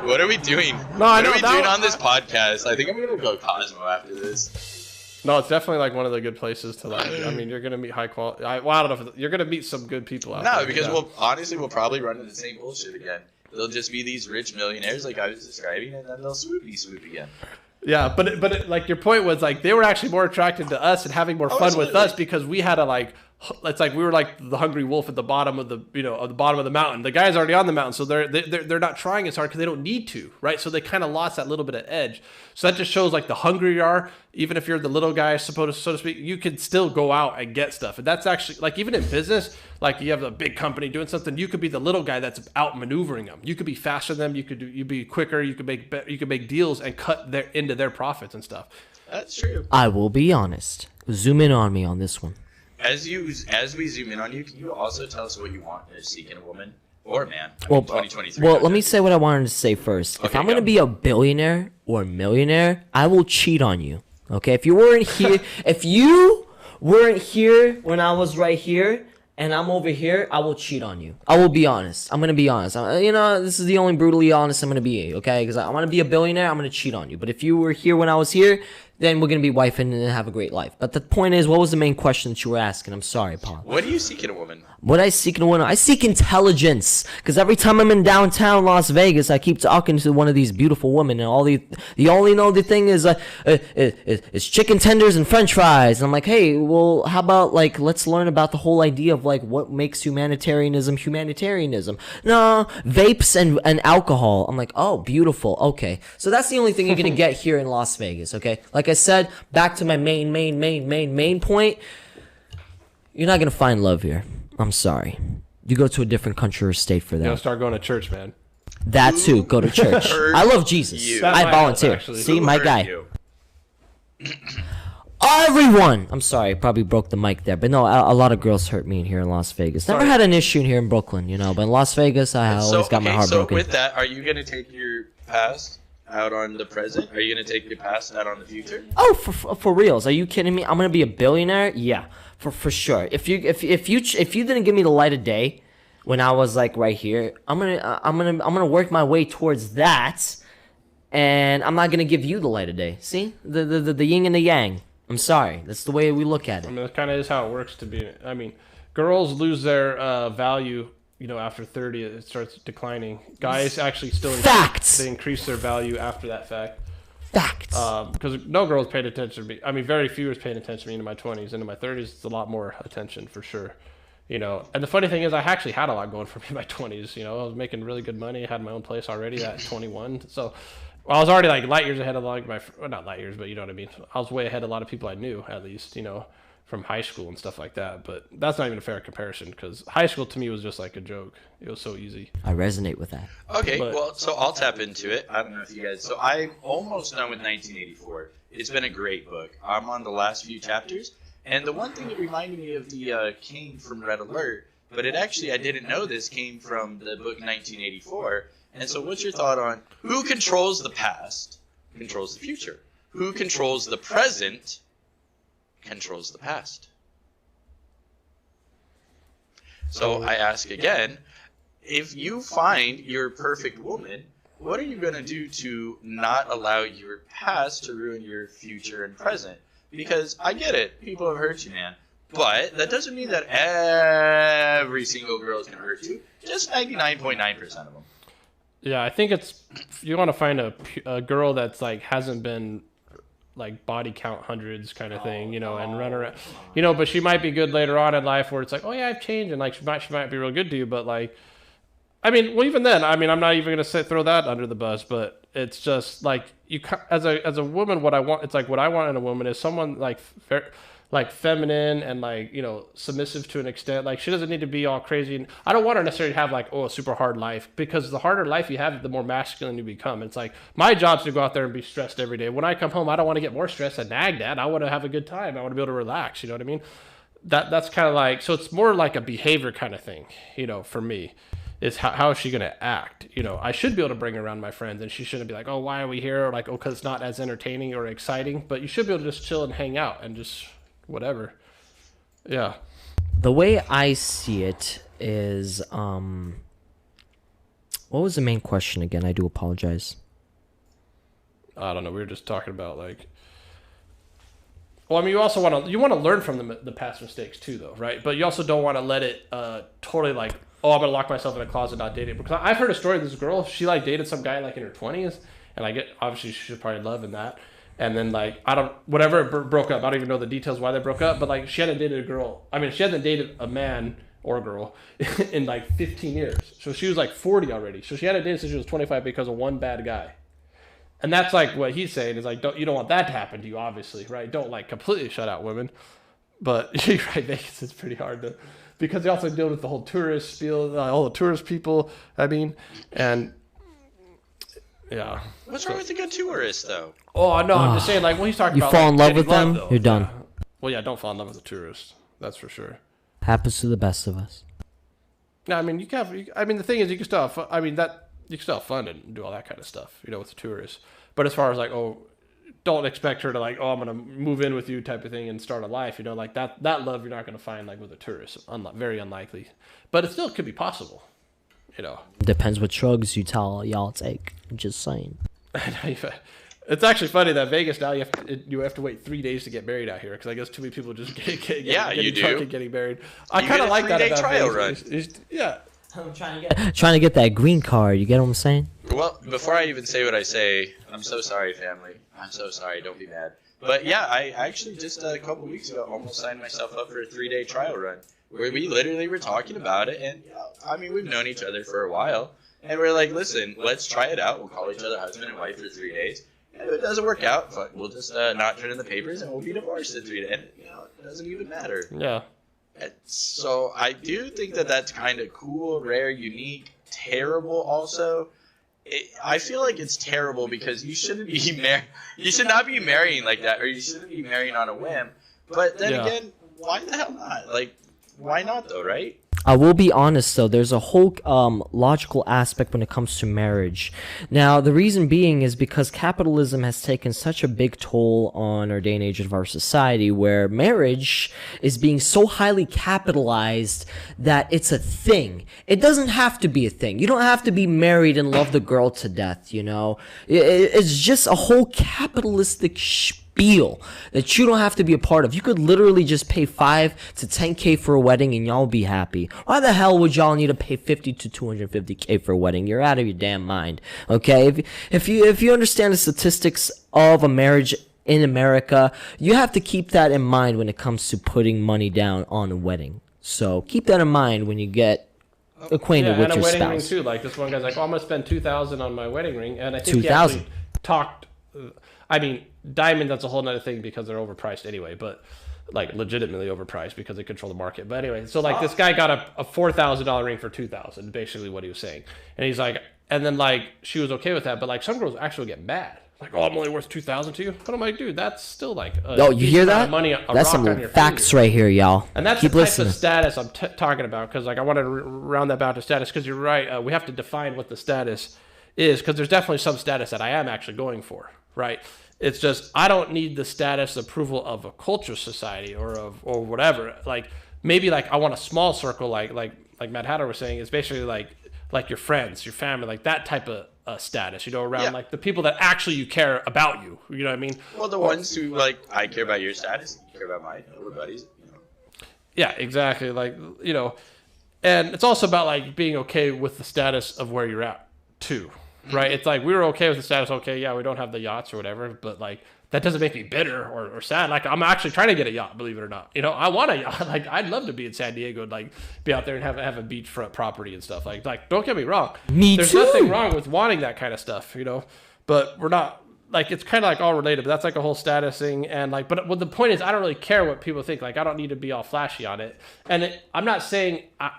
What are we doing? No, I know. What are we doing on this podcast? I think I'm going to go Cosmo after this. No, it's definitely like one of the good places to like. I mean, you're gonna meet high quality. I don't know if you're gonna meet some good people out there. No, because we'll probably run into the same bullshit again. They'll just be these rich millionaires like I was describing, and then they'll swoop again. Yeah, but like your point was like they were actually more attracted to us and having more fun with us because we had to like. It's like we were like the hungry wolf at the bottom of the bottom of the mountain. The guy's already on the mountain, so they're not trying as hard because they don't need to, right? So they kind of lost that little bit of edge. So that just shows like the hungrier you are, even if you're the little guy, so to speak, you can still go out and get stuff. And that's actually like even in business, like you have a big company doing something, you could be the little guy that's outmaneuvering them. You could be faster than them. You'd be quicker. You could make deals and cut into their profits and stuff. That's true. I will be honest. Zoom in on me on this one. As we zoom in on you, can you also tell us what you want in seeking a woman or a man? Well, 2023. Well, let me say what I wanted to say first. Okay, if I'm going to be a billionaire or a millionaire, I will cheat on you. Okay, if you weren't here when I was right here, and I'm over here, I will cheat on you. I will be honest. I'm gonna be honest. This is the only brutally honest I'm gonna be. Okay, because I want to be a billionaire. I'm gonna cheat on you. But if you were here when I was here, then we're gonna be wifing and have a great life. But the point is, what was the main question that you were asking? I'm sorry, Paul. What do you seek in a woman? What I seek in a woman? I seek intelligence. Because every time I'm in downtown Las Vegas, I keep talking to one of these beautiful women, and the only thing is chicken tenders and French fries. And I'm like, hey, well, how about let's learn about the whole idea of what makes humanitarianism. No, vapes and alcohol. I'm like, oh, beautiful. Okay, so that's the only thing you're gonna get here in Las Vegas. Okay, like I said, back to my main point. You're not gonna find love here. I'm sorry. You go to a different country or state for that. You gotta start going to church, man. That too. Go to church. I love Jesus. I volunteer. See, my guy. Everyone. I'm sorry. I probably broke the mic there. But no, a lot of girls hurt me in here in Las Vegas. Never had an issue here in Brooklyn, But in Las Vegas, I always got my heart broken. So with that, are you going to take your past out on the present? Are you going to take your past out on the future? Oh, for reals. Are you kidding me? I'm going to be a billionaire? Yeah. For sure. If you didn't give me the light of day when I was right here, I'm gonna work my way towards that, and I'm not gonna give you the light of day. See the yin and the yang. I'm sorry. That's the way we look at it. I mean, that kind of is how it works to be. I mean, girls lose their value. After 30, it starts declining. Guys actually still increase their value after that fact. Facts. Because no girls paid attention to me. I mean, very few was paying attention to me in my 20s. Into my 30s, it's a lot more attention for sure. And the funny thing is, I actually had a lot going for me in my 20s. I was making really good money. I had my own place already at 21. So I was already light years ahead of not light years, but you know what I mean. I was way ahead of a lot of people I knew, at least, from high school and stuff like that. But that's not even a fair comparison, because high school to me was just like a joke. It was so easy. I resonate with that. Okay, well, so I'll tap into it. I don't know if you guys... So I'm almost done with 1984. It's been a great book. I'm on the last few chapters. And the one thing that reminded me of the came from Red Alert, but I didn't know this came from the book 1984. And so what's your thought on who controls the past, controls the future? Who controls the present, controls the past? So I ask again, if you find your perfect woman, what are you going to do to not allow your past to ruin your future and present? Because I get it, people have hurt you, man. But that doesn't mean that every single girl is going to hurt you. Just 99.9% of them. Yeah, I think you want to find a girl that's hasn't been body count hundreds kind of thing, and run around, but she might be good later on in life where it's oh yeah, I've changed, and she might be real good to you, but I mean, well, even then, I mean, I'm not even going to throw that under the bus, but it's just you as a woman, what I want, it's what I want in a woman is someone feminine and submissive to an extent. She doesn't need to be all crazy. I don't want her necessarily to have a super hard life, because the harder life you have, the more masculine you become. It's my job's to go out there and be stressed every day. When I come home, I don't want to get more stressed and nagged at. I want to have a good time. I want to be able to relax. You know what I mean? That's kind of so it's more like a behavior kind of thing, for me. Is how is she going to act? I should be able to bring her around my friends, and she shouldn't be oh, why are we here? Or because it's not as entertaining or exciting. But you should be able to just chill and hang out and just whatever. Yeah. The way I see it is, what was the main question again? I do apologize. I don't know. We were just talking about well, I mean, you also want to learn from the past mistakes too, though, right? But you also don't want to let it totally oh, I'm gonna lock myself in a closet, not date it. Because I've heard a story of this girl. She dated some guy in her 20s, and obviously she was probably loving that. And then broke up. I don't even know the details why they broke up, but she hadn't dated a girl. I mean, she hadn't dated a man or a girl in 15 years. So she was 40 already. So she hadn't dated since she was 25 because of one bad guy. And that's what he's saying is you don't want that to happen to you, obviously, right? Don't completely shut out women. But you're right, Vegas is pretty hard to, because they also deal with the whole tourist spiel, all the tourist people. I mean, and yeah. What's wrong with a good tourist, though? Oh no, I'm just saying he's talking about. You fall in love with them, you're done. Yeah. Well, yeah, don't fall in love with a tourist. That's for sure. Happens to the best of us. No, I mean the thing is, you can still have fun. I mean you can still have fun and do all that kind of stuff, with the tourists. But as far as don't expect her to like, oh, I'm gonna move in with you type of thing and start a life. You know, like that love you're not gonna find like with a tourist. Very unlikely, but it still could be possible. You know, Depends what drugs you tell y'all take. I'm just saying. It's actually funny that Vegas now you have to wait 3 days to get married out here because I guess too many people just getting drunk and getting married. I kind of like that about trial Vegas. run. Yeah. I'm trying to get that green card. You get what I'm saying? Well, before I even say what I say, I'm so sorry, family. I'm so sorry. Don't be mad. But yeah, I actually just a couple weeks ago almost signed myself up for a 3-day trial run where we literally were talking about it. And I mean, we've known each other for a while. And we're like, listen, let's try it out. We'll call each other husband and wife for 3 days. And if it doesn't work out, fuck, we'll just not turn in the papers and we'll be divorced in 3 days. And, you know, it doesn't even matter. Yeah. And so I do think that that's kind of cool, rare, unique, terrible also. I feel like it's terrible because you shouldn't be you should not be marrying like that, or you shouldn't be marrying on a whim. But then again, why the hell not? Like, why not though, right? I will be honest though, there's a whole logical aspect when it comes to marriage. Now, the reason being is because capitalism has taken such a big toll on our day and age of our society, where marriage is being so highly capitalized that it's a thing. It doesn't have to be a thing. You don't have to be married and love the girl to death, you know? It's just a whole capitalistic spiel that you don't have to be a part of. You could literally just pay 5 to 10K for a wedding and y'all be happy. Why the hell would y'all need to pay 50 to 250K for a wedding? You're out of your damn mind. Okay? If you understand the statistics of a marriage in America, you have to keep that in mind when it comes to putting money down on a wedding. So keep that in mind when you get acquainted with your spouse. And a wedding ring too. Like this one guy's like, oh, I'm gonna spend $2,000 on my wedding ring, and I think he actually talked. I mean, diamond, that's a whole nother thing because they're overpriced anyway, but like legitimately overpriced because they control the market. But anyway, so like this guy got a $4,000 ring for $2,000, basically what he was saying. And he's like, and then like she was okay with that, but like some girls actually get mad. Like, oh, I'm only worth $2,000 to you. But I'm like, dude, that's still like you hear that? Money, that's some facts right here, y'all. And that's Keep the type listening. of status I'm talking about, because like I wanted to round that back to status, because you're right. We have to define what the status is, because there's definitely some status that I am actually going for, right? It's just I don't need the status approval of a culture society or whatever. Like maybe like I want a small circle, like Mad Hatter was saying, is basically like your friends, your family, like that type of status, you know, around like the people that actually you care about you. You know what I mean? Well, the ones who like I care about your status, you care about mine, everybody's. You know. Yeah, exactly. Like, you know, and it's also about like being okay with the status of where you're at too. Right? It's like we were okay with the status. Okay, yeah, we don't have the yachts or whatever, but like that doesn't make me bitter or sad. Like I'm actually trying to get a yacht, believe it or not. You know, I want a yacht. Like I'd love to be in San Diego and like be out there and have a beachfront property and stuff. Like don't get me wrong. There's nothing wrong with wanting that kind of stuff, you know. But we're not like it's kind of like all related. But that's like a whole status thing. And like, but what the point is, I don't really care what people think. Like I don't need to be all flashy on it. And I'm not saying. I'm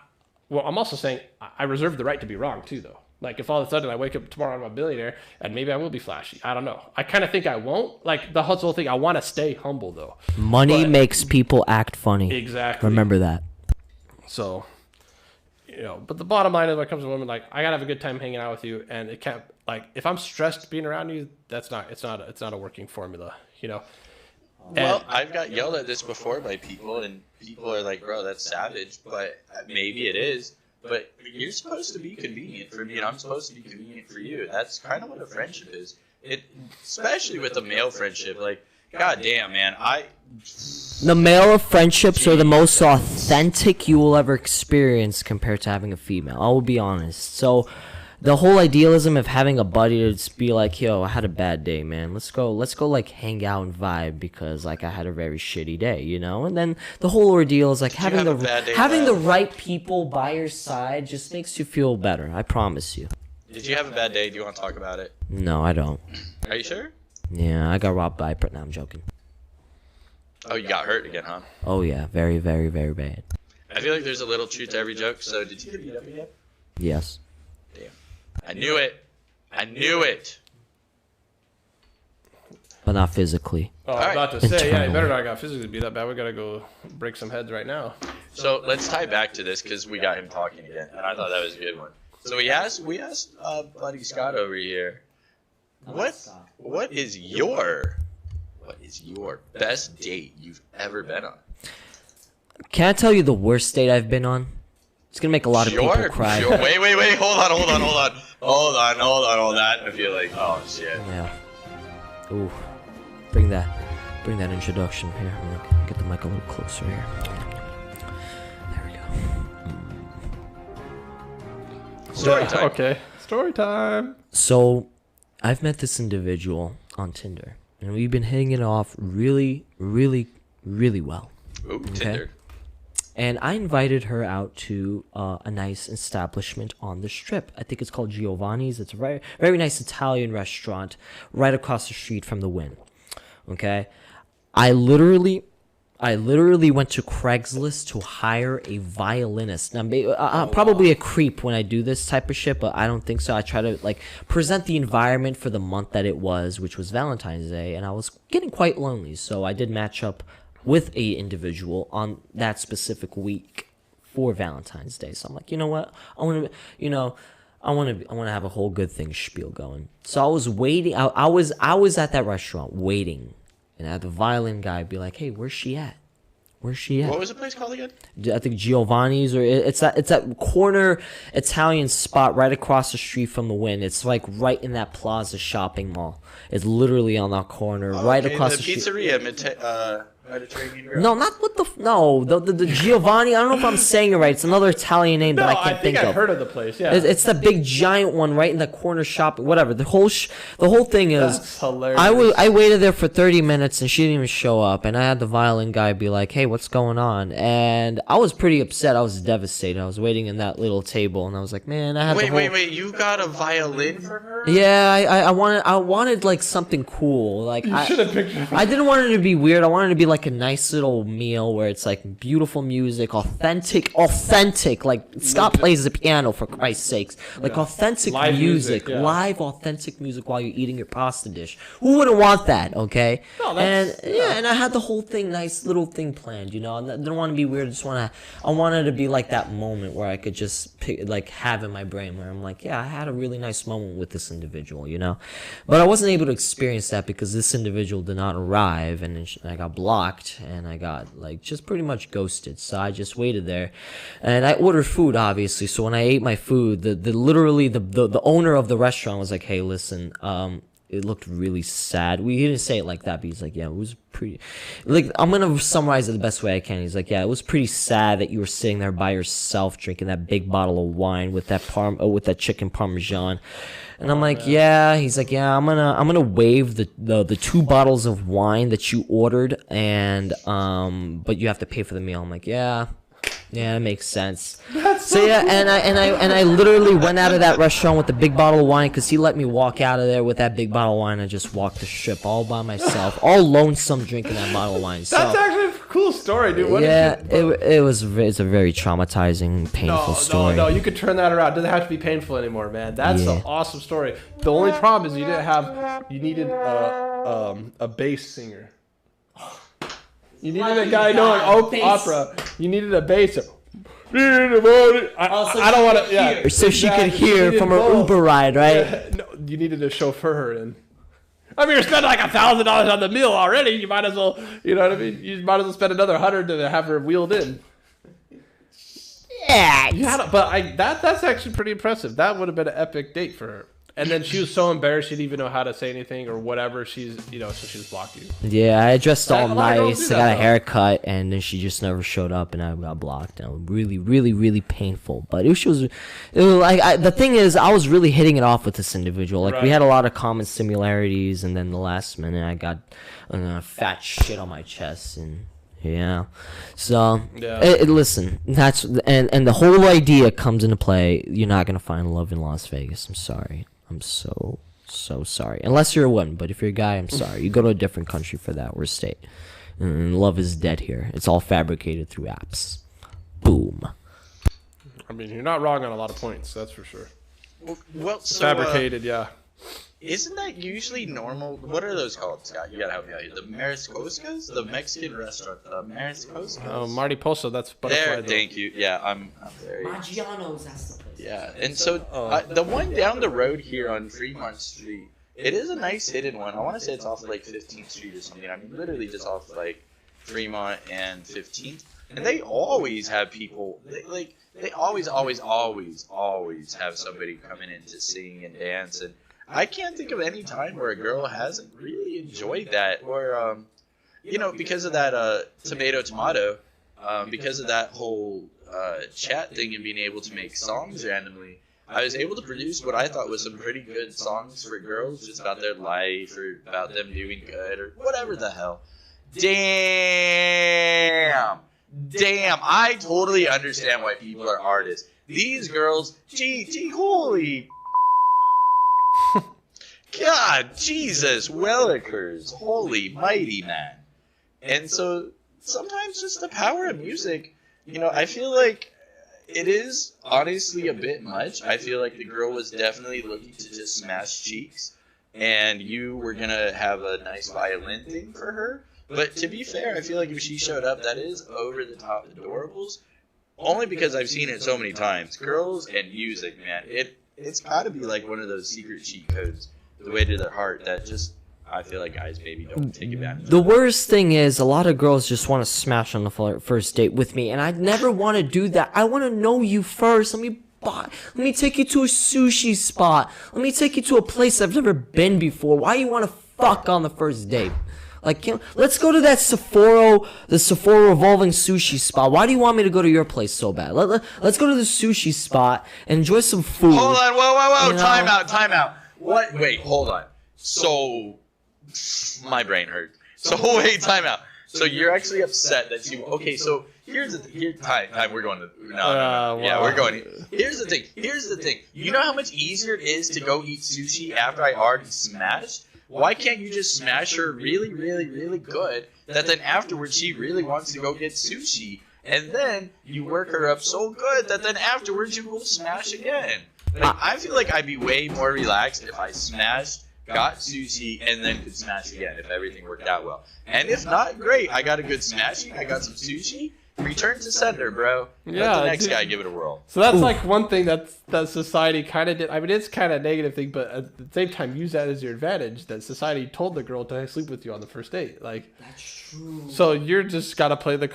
also saying I reserve the right to be wrong too, though. Like, if all of a sudden I wake up tomorrow and I'm a billionaire, and maybe I will be flashy. I don't know. I kind of think I won't. Like, the whole thing, I want to stay humble, though. Money makes people act funny. Exactly. Remember that. So, you know, but the bottom line is when it comes to women, like, I got to have a good time hanging out with you, and it can't, like, if I'm stressed being around you, it's not a working formula, you know? Well, I've got yelled at this before by people, and people are like, bro, that's savage, but maybe it is. But you're supposed to be convenient for me, and I'm supposed to be convenient for you. That's kind of what a friendship is. Especially with a male friendship. Like, goddamn, man, the male friendships are the most authentic you will ever experience compared to having a female. I will be honest. So, the whole idealism of having a buddy to just be like, yo, I had a bad day, man. Let's go like hang out and vibe because like I had a very shitty day, you know? And then the whole ordeal is like having the right people by your side just makes you feel better. I promise you. Did you have a bad day? Do you want to talk about it? No, I don't. Are you sure? Yeah, I got robbed by a... No, I'm joking. Oh, you got hurt again, huh? Oh, yeah. Very, very, very bad. I feel like there's a little truth to every joke. So did you get beat up again? Yes. Damn. I knew it. But not physically. Oh, I was about to say, yeah, you better not got physically beat up, man. We gotta go break some heads right now. So let's tie back to this because we got him talking again, and I thought that was a good one. So we asked Buddy Scott over here, what is your is your best date you've ever been on? Can I tell you the worst date I've been on? It's gonna make a lot of people cry. Sure. Wait. Hold on. I feel like, oh shit. Yeah. Ooh. Bring that introduction here. I'm gonna get the mic a little closer here. There we go. Story time. Okay. Story time. So, I've met this individual on Tinder, and we've been hitting it off really, really, really well. Ooh, okay? Tinder. And I invited her out to a nice establishment on the Strip. I think it's called Giovanni's. It's a very, very nice Italian restaurant right across the street from the Wynn. Okay, I literally went to Craigslist to hire a violinist. Now, I'm probably a creep when I do this type of shit, but I don't think so. I try to like present the environment for the month that it was, which was Valentine's Day, and I was getting quite lonely, so I did match up with a individual on that specific week for Valentine's Day. So I'm like, you know what? I want to have a whole good thing spiel going. So I was waiting. I was at that restaurant waiting, and I had the violin guy be like, "Hey, where's she at? Where's she at?" What was the place called again? I think Giovanni's, or it's that corner Italian spot right across the street from the Wynn. It's like right in that Plaza shopping mall. It's literally on that corner, right across the street. Pizzeria, Mediterranean. No, not what the Giovanni. I don't know if I'm saying it right. It's another Italian name that I can't think of. I've heard of the place. Yeah, it's the big giant one right in the corner shop. Whatever. The whole thing is. That's hilarious. I waited there for 30 minutes and she didn't even show up. And I had the violin guy be like, "Hey, what's going on?" And I was pretty upset. I was devastated. I was waiting in that little table and I was like, "Man, I had." Wait! You got a violin for her? Yeah, I wanted like something cool. Like you should have picked her. I didn't want it to be weird. I wanted it to be like a nice little meal where it's like beautiful music, authentic. Like Scott plays the piano, for Christ's sakes. Like authentic live music, yeah. live authentic music while you're eating your pasta dish. Who wouldn't want that? Okay. No, and I had the whole thing, nice little thing planned. You know, I didn't want to be weird. I wanted to be like that moment where I could just have in my brain where I'm like, yeah, I had a really nice moment with this individual. You know, but I wasn't able to experience that because this individual did not arrive, and I got blocked, and I got like just pretty much ghosted. So I just waited there, and I ordered food, obviously. So when I ate my food, the owner of the restaurant was like, "Hey, listen, it looked really sad." He didn't say it like that, but he's like, "Yeah, it was pretty." Like, I'm gonna summarize it the best way I can. He's like, "Yeah, it was pretty sad that you were sitting there by yourself drinking that big bottle of wine with that chicken parmesan." And I'm like, "Yeah." He's like, "Yeah, I'm gonna waive the 2 bottles of wine that you ordered, and but you have to pay for the meal." I'm like, "Yeah, that makes sense." So yeah, and I literally went out of that restaurant with the big bottle of wine because he let me walk out of there with that big bottle of wine. I just walked the strip all by myself, all lonesome, drinking that bottle of wine. So, that's actually a cool story, dude. It's a very traumatizing, painful story. No, you could turn that around. It doesn't have to be painful anymore, man. That's an awesome story. The only problem is you needed a bass singer. You needed a guy knowing opera. You needed a bass. I don't want to. Yeah. So she could hear from her Uber ride, right? Yeah, no, you needed to chauffeur her in. I mean, you're spending like $1,000 on the meal already. You might as well, you know what I mean? You might as well spend another $100 to have her wheeled in. Yeah. That's actually pretty impressive. That would have been an epic date for her. And then she was so embarrassed she didn't even know how to say anything or whatever. So she just blocked you. Yeah, I dressed all nice. I got a haircut, and then she just never showed up, and I got blocked. And it was really, really, really painful. But it was like the thing is, I was really hitting it off with this individual. Like, we had a lot of common similarities, and then the last minute, I got fat shit on my chest, and yeah. So listen, that's and the whole idea comes into play. You're not gonna find love in Las Vegas. I'm sorry. I'm so sorry. Unless you're a woman, but if you're a guy, I'm sorry. You go to a different country for that, or state. And love is dead here. It's all fabricated through apps. Boom. I mean, you're not wrong on a lot of points, that's for sure. Well, so, fabricated, yeah. Isn't that usually normal? What are those called, Scott? You gotta help me out here. The Mariscoscas? The Mexican restaurant, the Mariscoscas? Oh, Marty Poso, that's butterfly. There, thank you. Yeah, I'm there. Maggiano's, that's the place. Yeah, and so the one down the road here on Fremont Street, It is a nice hidden one. I want to say it's off like 15th Street or something. I mean, literally just off like Fremont and 15th. And they always have people. They always have somebody coming in to sing and dance. And I can't think of any time where a girl hasn't really enjoyed that, or because of that tomato, because of that whole chat thing and being able to make songs randomly. I was able to produce what I thought was some pretty good songs for girls, just about their life or about them doing good or whatever the hell. Damn, I totally understand why people are artists. These girls, holy God, Jesus, Wellikers, holy mighty man. And so sometimes just the power of music, I feel like it is honestly a bit much. I feel like the girl was definitely looking to just smash cheeks, and you were going to have a nice violin thing for her. But to be fair, I feel like if she showed up, that is over the top adorables, only because I've seen it so many times. Girls and music, man, it's got to be like one of those secret cheat codes, the way to their heart, that just, I feel like guys maybe don't take advantage of. The worst thing is a lot of girls just want to smash on the first date with me, and I never want to do that. I want to know you first. Let me take you to a sushi spot. Let me take you to a place I've never been before. Why you want to fuck on the first date? Like, let's go to that the Sephora revolving sushi spot. Why do you want me to go to your place so bad? Let's go to the sushi spot and enjoy some food. Hold on, whoa, time out. What? Wait, hold on. So, my brain hurt. So, wait, time out. So, you're actually upset that you... Okay, so, here's the thing. Time, we're going to... No. Yeah, we're going... Here's the thing. You know how much easier it is to go eat sushi after I already smashed? Why can't you just smash her really, really, really good, that then afterwards she really wants to go get sushi, and then you work her up so good that then afterwards you will smash again? Like, I feel like I'd be way more relaxed if I smashed, got sushi, and then could smash again if everything worked out well. And if not, great. I got a good smashing. I got some sushi. Return to sender, bro. Yeah, let the next guy give it a whirl. So that's like one thing that society kind of did. I mean, it's kind of a negative thing, but at the same time, use that as your advantage. That society told the girl to sleep with you on the first date. Like, that's true. So you're just gotta play the.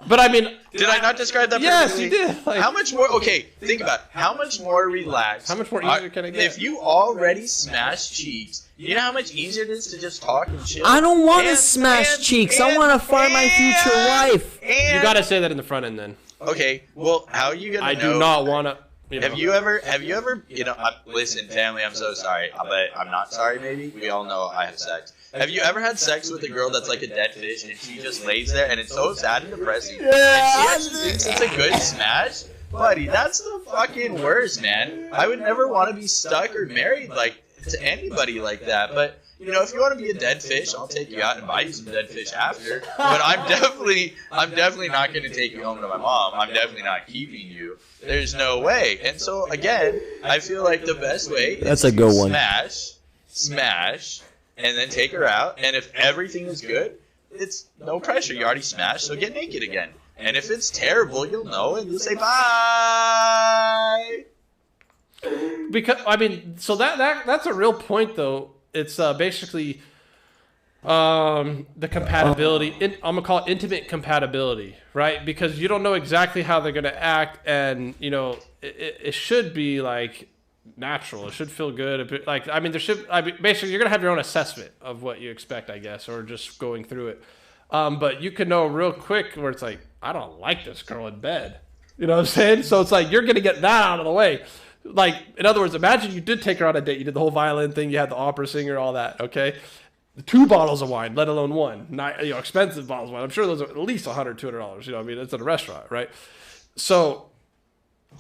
Did I not describe that? Yes, perfectly? you did. Like, how much more? Okay, think about it. How much more relaxed? How much more easier can it get? If you already smash cheeks, you know how much easier it is to just talk and chill. I don't want to smash cheeks. I want to find my future wife. You gotta say that in the front end, then. Okay. Well, how are you gonna? I do not want to. Have you ever? Listen, family. I'm so sorry, but I'm not sorry. Maybe we all know I have sex. Have you ever had sex with a girl that's like a dead fish and she just lays there and it's so sad and depressing? Yeah. And she actually thinks it's a good smash? Buddy, that's the fucking worst, man. I would never want to be stuck or married to anybody like that. But if you want to be a dead fish, I'll take you out and buy you some dead fish after. But I'm definitely not going to take you home to my mom. I'm definitely not keeping you. There's no way. And so again, I feel like the best way is a good one. Smash. And then take her out, and if everything is good, it's no pressure. You already smashed, so get naked again. And if it's terrible, you'll know, and you'll say bye. Because so that's a real point, though. It's basically the compatibility. I'm gonna call it intimate compatibility, right? Because you don't know exactly how they're gonna act, and it should be like natural. It should feel good. Basically, you're gonna have your own assessment of what you expect, I guess, or just going through it. But you can know real quick where it's like, I don't like this girl in bed. You know what I'm saying? So it's like you're gonna get that out of the way. Like, in other words, imagine you did take her on a date. You did the whole violin thing. You had the opera singer, all that. Okay, 2 bottles of wine, let alone one. Not expensive bottles of wine. I'm sure those are at least $100, $200. It's at a restaurant, right? So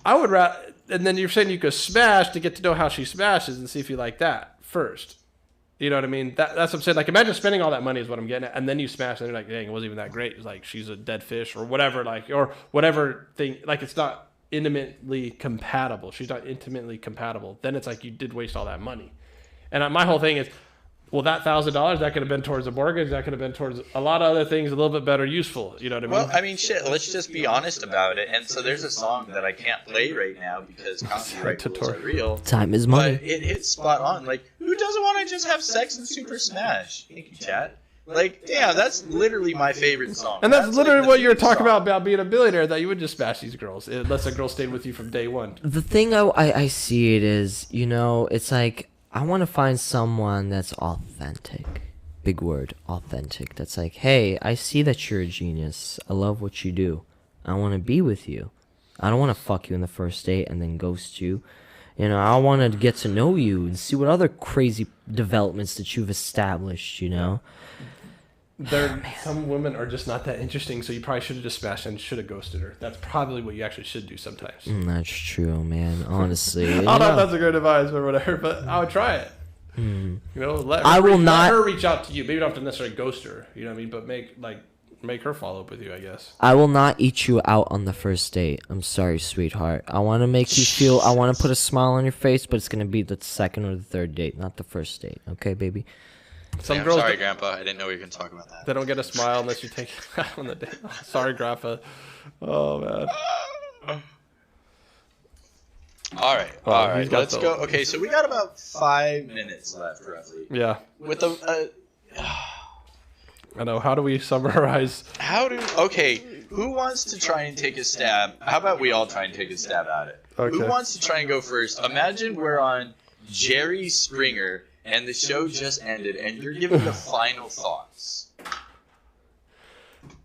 I would rather, and then you're saying you could smash to get to know how she smashes and see if you like that first. You know what I mean? That's what I'm saying. Like, imagine spending all that money is what I'm getting at, and then you smash, and you're like, dang, it wasn't even that great. It's like, she's a dead fish or whatever, or whatever thing. Like, it's not intimately compatible. She's not intimately compatible. Then it's like you did waste all that money. And my whole thing is, well, that $1,000 that could have been towards a mortgage, that could have been towards a lot of other things a little bit better useful. You know what I mean? Well, I mean, shit. Let's just be honest about it. And so there's a song that I can't play right now because copyright rules are real. Time is money. But it hits spot on. Like, who doesn't want to just have sex in Super Smash? Thank you, chat. Like, yeah, that's literally my favorite song. And that's literally like what you were talking about being a billionaire, that you would just smash these girls unless a girl stayed with you from day one. The thing I see it is, you know, it's like, I want to find someone that's authentic. Big word, authentic. That's like, hey, I see that you're a genius. I love what you do. I want to be with you. I don't want to fuck you in the first date and then ghost you. You know, I want to get to know you and see what other crazy developments that you've established, you know? Some women are just not that interesting, so you probably should have just smashed and should have ghosted her. That's probably what you actually should do sometimes. That's true, man. Honestly, I don't know if that's a good advice or whatever, but I would try it. You know, let her reach out to you. Maybe you don't have to necessarily ghost her. You know what I mean? But make her follow up with you, I guess. I will not eat you out on the first date. I'm sorry, sweetheart. I want to make you feel. I want to put a smile on your face, but it's gonna be the second or the third date, not the first date. Okay, baby. Some girls. Sorry, Grandpa. I didn't know we were gonna talk about that. They don't get a smile unless you take it out on the date. Sorry, Grandpa. Oh man. All right. Let's go. Okay, so we got about 5 minutes left, roughly. Yeah. With the. I know. How do we summarize? Okay. Who wants to try and take a stab? How about we all try and take a stab at it? Okay. Who wants to try and go first? Imagine we're on Jerry Springer. And the show just ended, and you're giving the final thoughts.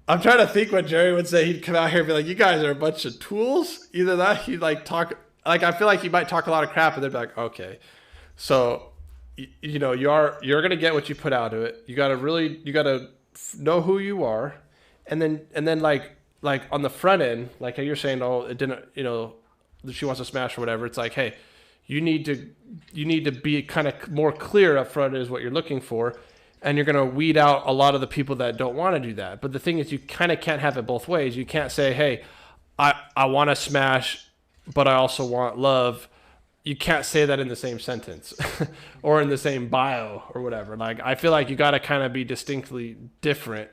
I'm trying to think what Jerry would say. He'd come out here and be like, "You guys are a bunch of tools." Either that, he'd like talk. Like, I feel like he might talk a lot of crap, and they'd be like, "Okay, so you know, you're gonna get what you put out of it. You gotta know who you are, and then like on the front end, like how you're saying, oh, it didn't, you know, she wants to smash or whatever. It's like, hey. You need to be kind of more clear up front is what you're looking for, and you're going to weed out a lot of the people that don't want to do that. But the thing is, you kind of can't have it both ways. You can't say, hey, I want to smash, but I also want love. You can't say that in the same sentence or in the same bio or whatever. Like, I feel like you got to kind of be distinctly different.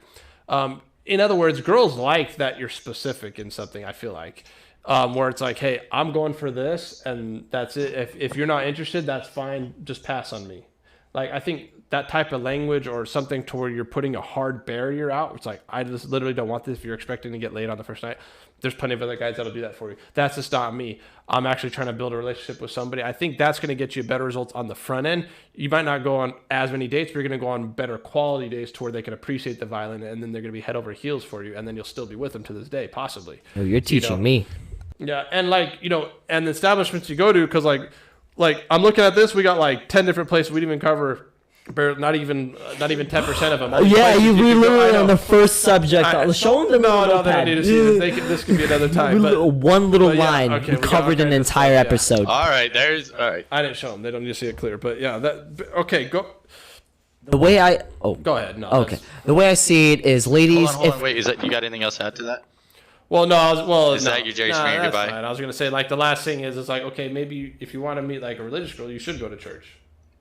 In other words, girls like that you're specific in something, I feel like. Where it's like, hey, I'm going for this, and that's it. If you're not interested, that's fine. Just pass on me. Like, I think that type of language or something to where you're putting a hard barrier out. It's like, I just literally don't want this. If you're expecting to get laid on the first night, there's plenty of other guys that'll do that for you. That's just not me. I'm actually trying to build a relationship with somebody. I think that's going to get you better results on the front end. You might not go on as many dates, but you're going to go on better quality dates to where they can appreciate the violin, and then they're going to be head over heels for you, and then you'll still be with them to this day, possibly. Oh, you're teaching me. Yeah, and like, you know, and the establishments you go to, because like I'm looking at this, we got like 10 different places we didn't even cover, not even 10% of them. Yeah, we literally on the first subject. Show them the no, they don't need to see this. This could be another time. One little line covered an entire episode. All right, all right. I didn't show them. They don't need to see it clear. But yeah, okay, go. The way go ahead. No. Okay. The way I see it is, ladies. Hold on. Wait, you got anything else to add to that? Well, no, is that your Jerry Springer goodbye? Fine. I was gonna say, like, the last thing is, it's like, okay, maybe if you want to meet like a religious girl, you should go to church,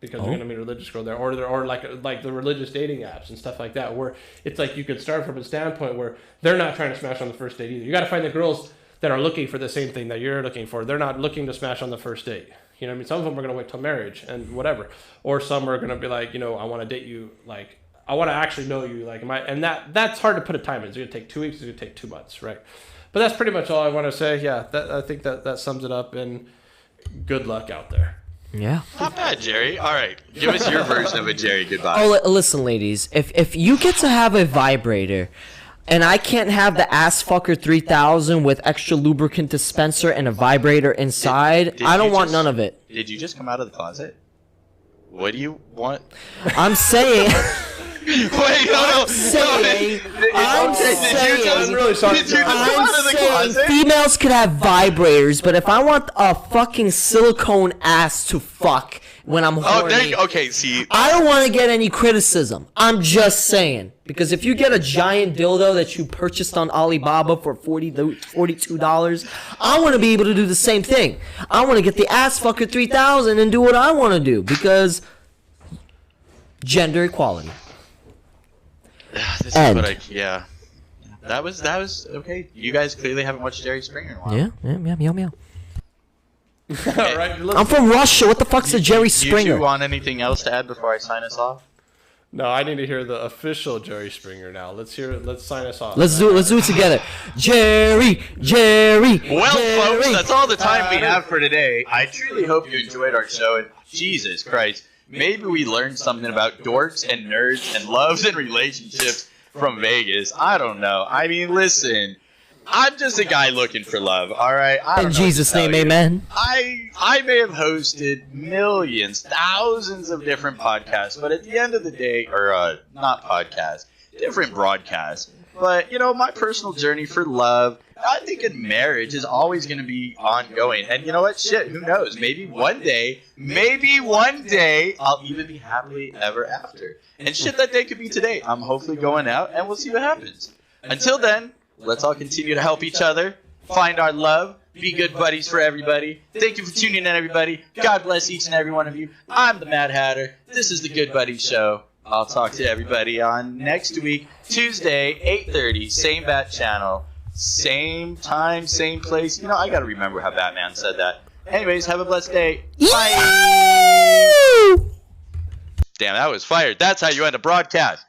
because you're gonna meet a religious girl there, or like the religious dating apps and stuff like that, where it's like you could start from a standpoint where they're not trying to smash on the first date either. You got to find the girls that are looking for the same thing that you're looking for. They're not looking to smash on the first date. You know what I mean? Some of them are gonna wait till marriage and whatever, or some are gonna be like, you know, I want to date you, like, I want to actually know you, like, and that's hard to put a time in. It's gonna take 2 weeks. It's gonna take 2 months, right? But that's pretty much all I want to say. Yeah, I think that sums it up, and good luck out there. Yeah. Not bad, Jerry. All right. Give us your version of a Jerry goodbye. Oh, listen, ladies. If you get to have a vibrator, and I can't have the Ass Fucker 3000 with extra lubricant dispenser and a vibrator inside, I don't want none of it. Did you just come out of the closet? What do you want? I'm saying... Wait, no. I'm saying closet? Females could have vibrators, but if I want a fucking silicone ass to fuck when I'm horny, see, I don't want to get any criticism. I'm just saying, because if you get a giant dildo that you purchased on Alibaba for $42, I want to be able to do the same thing. I want to get the Ass Fucker 3000 and do what I want to do, because Gender equality. This is what yeah. That was okay. You guys clearly haven't watched Jerry Springer in a while. Yeah, meow. Right, I'm from Russia. What the fuck's a Jerry Springer? You two want anything else to add before I sign us off? No, I need to hear the official Jerry Springer now. Let's hear it. Let's sign us off. Let's do it together. Jerry. Well, folks, that's all the time we have for today. I truly hope you enjoyed our show, and Jesus Christ, maybe we learned something about dorks and nerds and loves and relationships from Vegas. I don't know. I mean, listen, I'm just a guy looking for love, all right? In Jesus' name, amen. I may have hosted millions, thousands of different podcasts, but at the end of the day, or not podcasts, different broadcasts. But, you know, my personal journey for love, I think in marriage is always going to be ongoing. And you know what? Shit, who knows? Maybe one day, I'll even be happily ever after. And shit, that day could be today. I'm hopefully going out, and we'll see what happens. Until then, let's all continue to help each other, find our love, be good buddies for everybody. Thank you for tuning in, everybody. God bless each and every one of you. I'm the Mad Hatter. This is the Good Buddies Show. I'll talk to everybody on next week, Tuesday, 8:30, same bat channel, same time, same place. You know, I gotta remember how Batman said that. Anyways, have a blessed day. Bye. Damn, that was fired. That's how you end a broadcast.